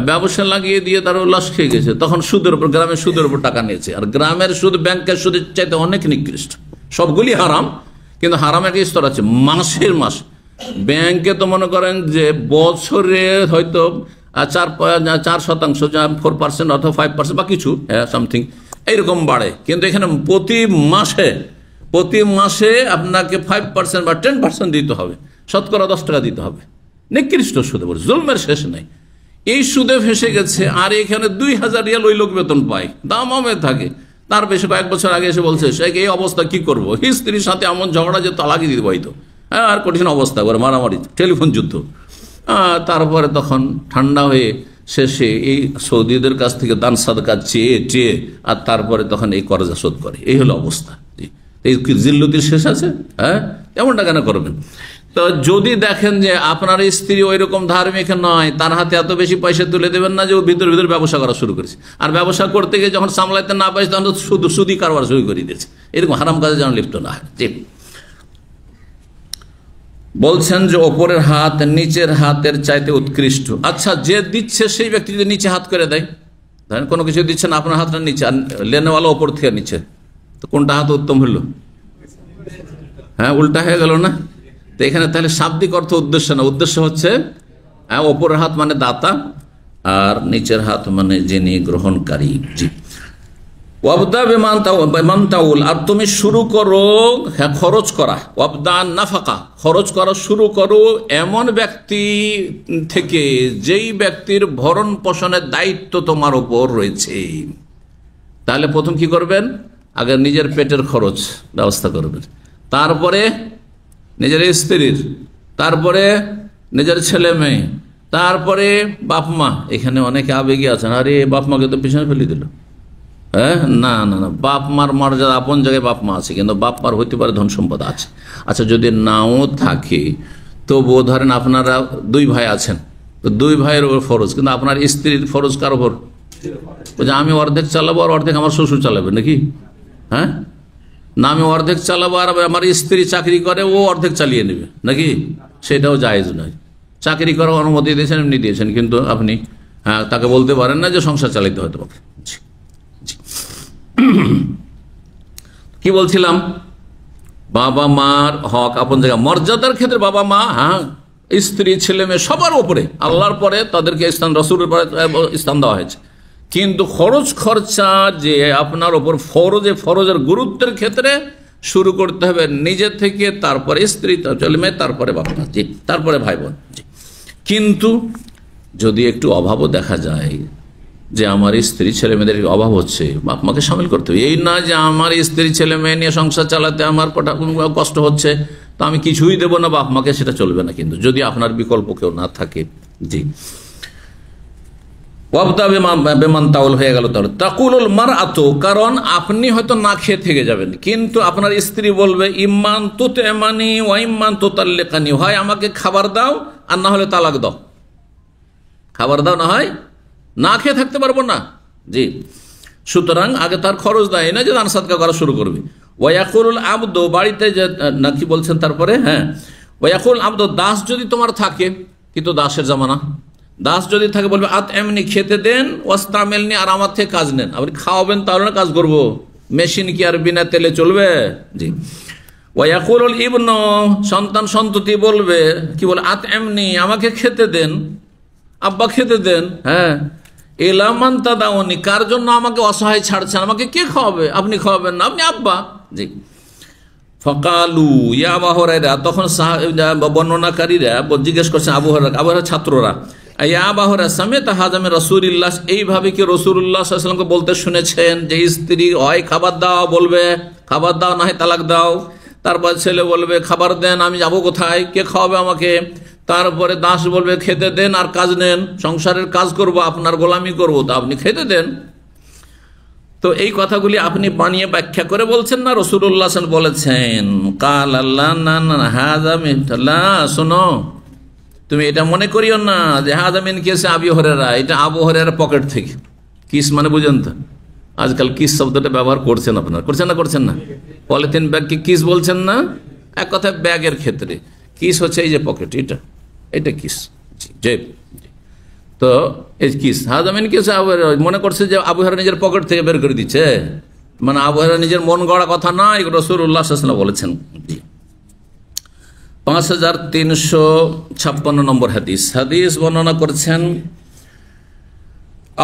ব্যবসা লাগিয়ে দিয়ে তার লস খেয়ে গেছে। তখন সুদের উপর, গ্রামের সুদের উপর টাকা নিয়েছে। আর গ্রামের সুদ ব্যাংকের সুদের চাইতে অনেক নিকৃষ্ট। সবগুলি হারাম, কিন্তু হারামের একটা স্তর আছে, মাসের মাস। ব্যাংকে তো মনে করেন যে বছরে হয়তো 4% 4% অথবা 5% বা কিছু সামথিং এইরকম বাড়ে, কিন্তু এখানে প্রতি মাসে আপনাকে 5% বা 10% দিতে হবে, শতকরা 10 টাকা দিতে হবে। নিকৃষ্ট সুদে, জুলমের শেষ নেই। এই সুদে ফেসে গেছে। আর এখানে 2000 রিয়াল ওই লোক বেতন পায়, দামে থাকে। তার বেশি কয়েক বছর আগে এসে বলছে সে এই অবস্থা কি করবো, স্ত্রীর সাথে এমন ঝগড়া যে তালাকি দিতে হয়তো, হ্যাঁ আর কঠিন অবস্থা করে মারামারি, টেলিফোন যুদ্ধ। তারপরে তখন ঠান্ডা হয়ে শেষে এই সৌদিদের কাছ থেকে দান সাদকা চেয়ে আর তারপরে তখন এই কর্জা শোধ করে। এই হলো অবস্থা। এই জিল্লতির শেষ আছে? হ্যাঁ, এমনটা কেন করবেন? তো যদি দেখেন যে আপনার স্ত্রী ওই রকম ধার্মিক নয়, তার হাতে এত বেশি পয়সা তুলে দেবেন না যে ও ভিতর ভিতর ব্যবসা করা শুরু করেছে। আর ব্যবসা করতে গিয়ে যখন সামলাইতে না পাইছে তখন শুধু সুদি কারবার শুরু করে দিয়েছে। এরকম হারাম কাজে যেন লিপ্ত না হয়। বলছেন যে ওপরের হাত নিচের হাতের চাইতে উৎকৃষ্ট। আচ্ছা, যে দিচ্ছে সেই ব্যক্তি যদি নিচে হাত করে দেয়, ধরেন কোনো কিছু দিচ্ছেন আপনার হাতটা নিচে আর লেনেওয়ালা ওপর থেকে নিচে, তো কোনটা হাত উত্তম হলো? হ্যাঁ, উল্টা হয়ে গেল না? তো এখানে তাহলে শাব্দিক অর্থ উদ্দেশ্য না, উদ্দেশ্য হচ্ছে ওপরের হাত মানে দাতা আর নিচের হাত মানে যিনি গ্রহণকারী। জি, ওয়াবদা বিমানতাউল, আর তুমি শুরু করো খরচ করা, ওয়াবদা নাফাকা, খরচ করা শুরু করো এমন ব্যক্তি থেকে যেই ব্যক্তির ভরণ পোষণের দায়িত্ব তোমার উপর রয়েছে। তাহলে প্রথম কি করবেন? আগে নিজের পেটের খরচ ব্যবস্থা করবেন, তারপরে নিজের স্ত্রীর, তারপরে নিজের ছেলে মেয়ে, তারপরে বাপ মা। এখানে অনেকে আবেগে আছেন, আরে বাপ মাকে তো পিছনে ফেলে দিল। হ্যাঁ, না না না, বাপ মার মর্যাদা, আপন জায়গায় বাপ মা আছে, কিন্তু বাপ মার হইতে পারে ধন সম্পদ আছে। আচ্ছা, যদি নাও থাকে তবুও ধরেন আপনারা 2 ভাই আছেন, তো 2 ভাইয়ের ওপর ফরজ, কিন্তু আপনার স্ত্রীর ফরজ কার ওপর? আমি অর্ধেক চালাবো আর অর্ধেক আমার শ্বশুর চালাবে নাকি? হ্যাঁ না, আমি অর্ধেক চালাবো আর আমার স্ত্রী চাকরি করে, ও অর্ধেক চালিয়ে নেবে নাকি? সেটাও জায়েজ নয়। চাকরি করার অনুমতি দিয়েছেন, এমনি দিয়েছেন, কিন্তু আপনি তাকে বলতে পারেন না যে সংসার চালাইতে হতে পারে। কি বলছিলাম? বাবা মার হক আপন জায়গা, মর্যাদার ক্ষেত্রে বাবা মা, হ্যাঁ, স্ত্রী ছেলে মেয়ে সবার উপরে, আল্লাহর পরে তাদেরকে স্থান, রসুলের পরে স্থান দেওয়া হয়েছে। কিন্তু খরচ খরচা যে আপনার ওপর ফরজের গুরুত্বের ক্ষেত্রে শুরু করতে হবে নিজে থেকে, তারপরে স্ত্রী, ছেলে মেয়ে, তারপরে বাবা মা, জি, তারপরে ভাই বোন। কিন্তু যদি একটু অভাবও দেখা যায় যে আমার স্ত্রী ছেলে মেয়েদের অভাব হচ্ছে, বাপ মাকে সামিল করতে হবে। এই না যে আমার স্ত্রী ছেলে মেয়ে নিয়ে সংসার চালাতে আমার কষ্ট হচ্ছে, তো আমি কিছুই দেবো না বাপ মাকে, সেটা চলবে না। কিন্তু যদি আপনার বিকল্প কেউ না থাকে, জি, বেমান তাউল হয়ে গেল। তাহলে তাকুলুল মারআতু, কারণ আপনি হয়তো না খেয়ে থেকে যাবেন, কিন্তু আপনার স্ত্রী বলবে ইম্মান তুতইমানি ওয়া ইম্মান তুতাল্লিকানি, হয় আমাকে খাবার দাও আর না হলে তালাক দাও। খাবার দাও, না হয় না খেয়ে থাকতে পারবো না, জি। সুতরাং আগে তার খরচ দেয় না যে দান সাদকা করা শুরু করবে। ওয়াকুলুল আবদু, বাড়িতে যে না কি বলছেন তারপরে, হ্যাঁ, ওয়াকুল আবদু, দাস যদি তোমার থাকে, কিন্তু দাসের জামানা, দাস যদি থাকে বলবে আত এমনি, খেতে দেন, ওয়াস্তামেলনি, আর আমার থেকে কাজ নেন। আপনি খাওয়াবেন তাহলে না কাজ করবো, মেশিন কি আর বিনা তেলে চলবে, জি। ওয়াকুলুল ইবনু, সন্তান সন্ততি বলবে, কি বলে, আত এমনি, আমাকে খেতে দেন, আব্বা খেতে দেন, হ্যাঁ। এলামান তাদাউনি, কার জন্য আমাকে অসহায় ছাড়ছেন, আমাকে কে খাওয়াবে, আপনি খাওয়াবেন না, আপনি আব্বা, জি। ফকালু ইয়া আবু হুরায়রা, তখন বর্ণনাকারীরা জিজ্ঞেস করছেন আবু হুরায়রা ছাত্ররা, ইয়া আবু হুরায়রা সামিতা হাযা মিন রাসূলিল্লাহ, এইভাবে কি রাসূলুল্লাহ সাল্লাল্লাহু আলাইহি ওয়াসাল্লামকে বলতে শুনেছেন যে স্ত্রী হয় খাবার দাও, বলবে খাবার দাও, না হয় তালাক দাও। তারপর ছেলে বলবে খাবার দেন, আমি যাব কোথায়, কে খাওয়াবে আমাকে। তারপরে দাস বলবে খেতে দেন আর কাজ নেন, সংসারের কাজ করব, আপনার গোলামি করব, তো আপনি খেতে দেন। তো এই কথাগুলি আপনি বানিয়ে ব্যাখ্যা করে বলছেন না রাসূলুল্লাহ সাল্লাল্লাহু আলাইহি ওয়াসাল্লাম বলেছেন? কাল আল্লাহ, না না, হাযা মিন, শোনো, তুমি এটা মনে করিও না যে হাযা মিন কেসে আবু হুরায়রা, এটা আবু হুরায়রার পকেট থেকে। কিস মানে বুঝেন তো, আজকাল কিস শব্দটা ব্যবহার করছেন আপনারা, করছেন না? পলিথিন ব্যাগকে কিস বলছেন না? এক কথায় ব্যাগের ক্ষেত্রে কিস হচ্ছে এই যে পকেট, এটা কিস, জি। তো এই কিস হাজামিন কিস মনে করছে যে আবু হুরায়রা নিজের পকেট থেকে বের করে দিচ্ছে, মানে আবু হুরায়রা নিজের মন গড়া কথা না, এগুলো রাসূলুল্লাহ সাল্লাল্লাহু আলাইহি ওয়াসাল্লাম বলেছেন, জি। 5356 নম্বর হাদিস বর্ণনা করছেন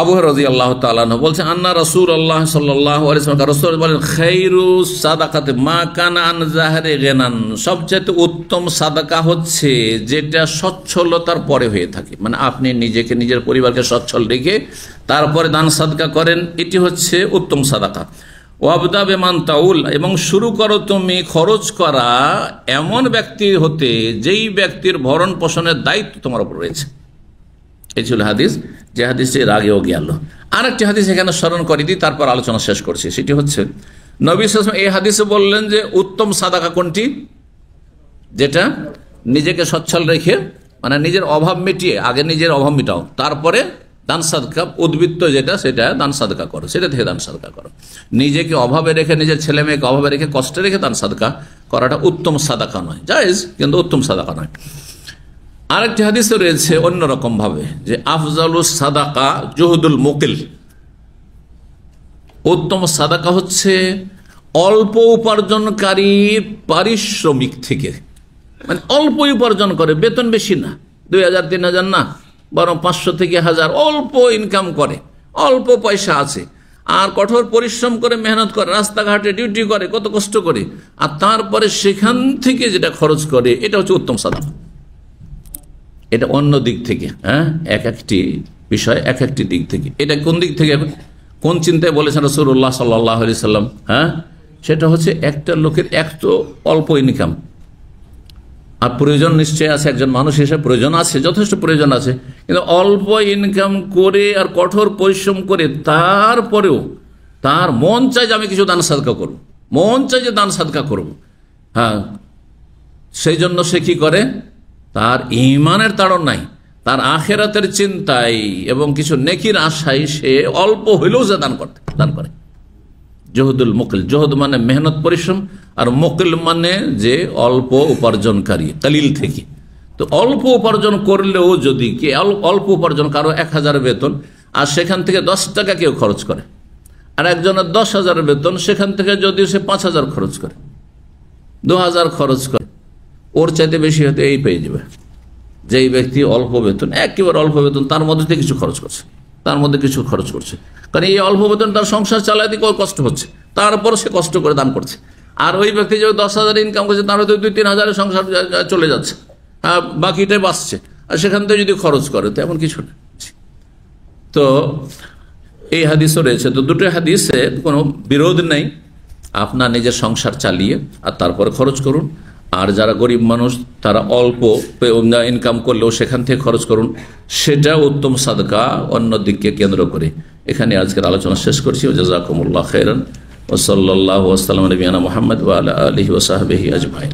আবু হুরায়রা রাদিয়াল্লাহু তাআলা আনহু, বলছেন আন্না রাসূলুল্লাহ সাল্লাল্লাহু আলাইহি ওয়াসাল্লাম, রাসূল বলেন খায়রু সাদাকাতি মা কানা আন যাহরি গিনান, সবচেয়ে উত্তম সাদাকা হচ্ছে যেটা সচ্ছলতার পরে হয়ে থাকে, মানে আপনি নিজেকে, নিজের পরিবারকে সচ্ছল রেখে তারপরে দান সাদকা করেন, এটি হচ্ছে উত্তম সাদাকা। ওয়াবদা বিমান তাউল, এবং শুরু করো তুমি খরচ করা এমন ব্যক্তি হতে যেই ব্যক্তির ভরণ পোষণের দায়িত্ব তোমার উপর রয়েছে। এই ছিল হাদিস, যে হাদিসটি এর আগেও গেল। আর একটি হাদিস এখানে স্মরণ করে দিই, তারপর আলোচনা শেষ করছি। সেটি হচ্ছে নবী সাল্লাল্লাহু আলাইহি ওয়াসাল্লাম এই হাদিসে বললেন যে উত্তম সাদাকা কোনটি, যেটা নিজেকে সচ্ছল রেখে, মানে নিজের অভাব মিটিয়ে, আগে নিজের অভাব মিটাও, তারপরে দান সাদকা, উদ্বৃত্ত যেটা সেটা দান সাদকা করো, সেটা থেকে দান সাদকা করো। নিজেকে অভাবে রেখে, নিজের ছেলে মেয়েকে অভাবে রেখে, কষ্টে রেখে দান সাদকা করাটা উত্তম সাদাকা নয়, জায়েজ, কিন্তু উত্তম সাদাকা নয়। আরেকটি হাদিসে রয়েছে অন্যরকম ভাবে যে আফজালুস সাদাকা জুহুদুল মুকিল, উত্তম সাদাকা হচ্ছে অল্প উপার্জনকারী পারিশ্রমিক থেকে, মানে অল্প উপার্জন করে, বেতন বেশি না, 2000 3000 না, বরং 500 থেকে 1000, অল্প ইনকাম করে, অল্প পয়সা আছে, আর কঠোর পরিশ্রম করে, মেহনত করে, রাস্তাঘাটে ডিউটি করে, কত কষ্ট করে, আর তারপরে সেখান থেকে যেটা খরচ করে, এটা হচ্ছে উত্তম সাদাকা। এটা অন্য দিক থেকে, হ্যাঁ, এক একটি বিষয় এক একটি দিক থেকে। এটা কোন দিক থেকে, কোন চিন্তায় বলেছেন রাসূলুল্লাহ সাল্লাল্লাহু আলাইহি ওয়াসাল্লাম, হ্যাঁ, সেটা হচ্ছে একটা লোকের এক তো অল্প ইনকাম, আর প্রয়োজন নিশ্চয় আছে, একজন মানুষ হিসেবে প্রয়োজন আছে, যথেষ্ট প্রয়োজন আছে, কিন্তু অল্প ইনকাম করে আর কঠোর পরিশ্রম করে তারপরেও তার মন চায় যে আমি কিছু দান সাদকা করব, মন চায় যে দান সাদকা করব, হ্যাঁ, সেই জন্য সে কি করে, তার ঈমানের তাড়ন নাই, তার আখিরাতের চিন্তায় এবং কিছু নেকির আশায় সে অল্প হইলেও সে দান করে। জহুদুল মুকিল, জহুদ মানে মেহনত পরিশ্রম, আর মুকিল মানে যে অল্প উপার্জনকারী, কালিল থেকে। তো অল্প উপার্জন করলেও যদি কে অল্প উপার্জন, কারো 1000 বেতন, আর সেখান থেকে 10 টাকা কেউ খরচ করে, আর একজনের 10,000 বেতন, সেখান থেকে যদি সে 5000 খরচ করে, 2000 খরচ করে, ওর চাইতে বেশি হয়তো এই পেয়ে যাবে। যেই ব্যক্তি অল্প বেতন, একেবারে অল্প বেতন, তার মধ্যে থেকে কিছু খরচ করছে, কারণ এই অল্প বেতন তার সংসার চালাতে কষ্ট হচ্ছে, তারপর সে কষ্ট করে দান করছে। আর ওই ব্যক্তি যে 10,000 ইনকাম করছে, তার হয়তো 2-3 হাজারের সংসার চলে যাচ্ছে, বাকিটাই বাঁচছে, আর সেখান থেকে যদি খরচ করে তো এমন কিছু না। তো এই হাদিসও রয়েছে। তো দুটো হাদিসে কোনো বিরোধ নেই, আপনার নিজের সংসার চালিয়ে আর তারপরে খরচ করুন। আর যারা গরিব মানুষ তারা অল্প ইনকাম করলেও সেখান থেকে খরচ করুন, সেটা উত্তম সাদকা অন্য দিককে কেন্দ্র করে। এখানে আজকের আলোচনা শেষ করছি। জাযাকুমুল্লাহ খাইরান ওয়া সাল্লাল্লাহু ওয়া সাল্লাম আলা নবিয়িনা মুহাম্মদ ওয়া আলা আলিহি ওয়া সাহবিহি আজমাইন।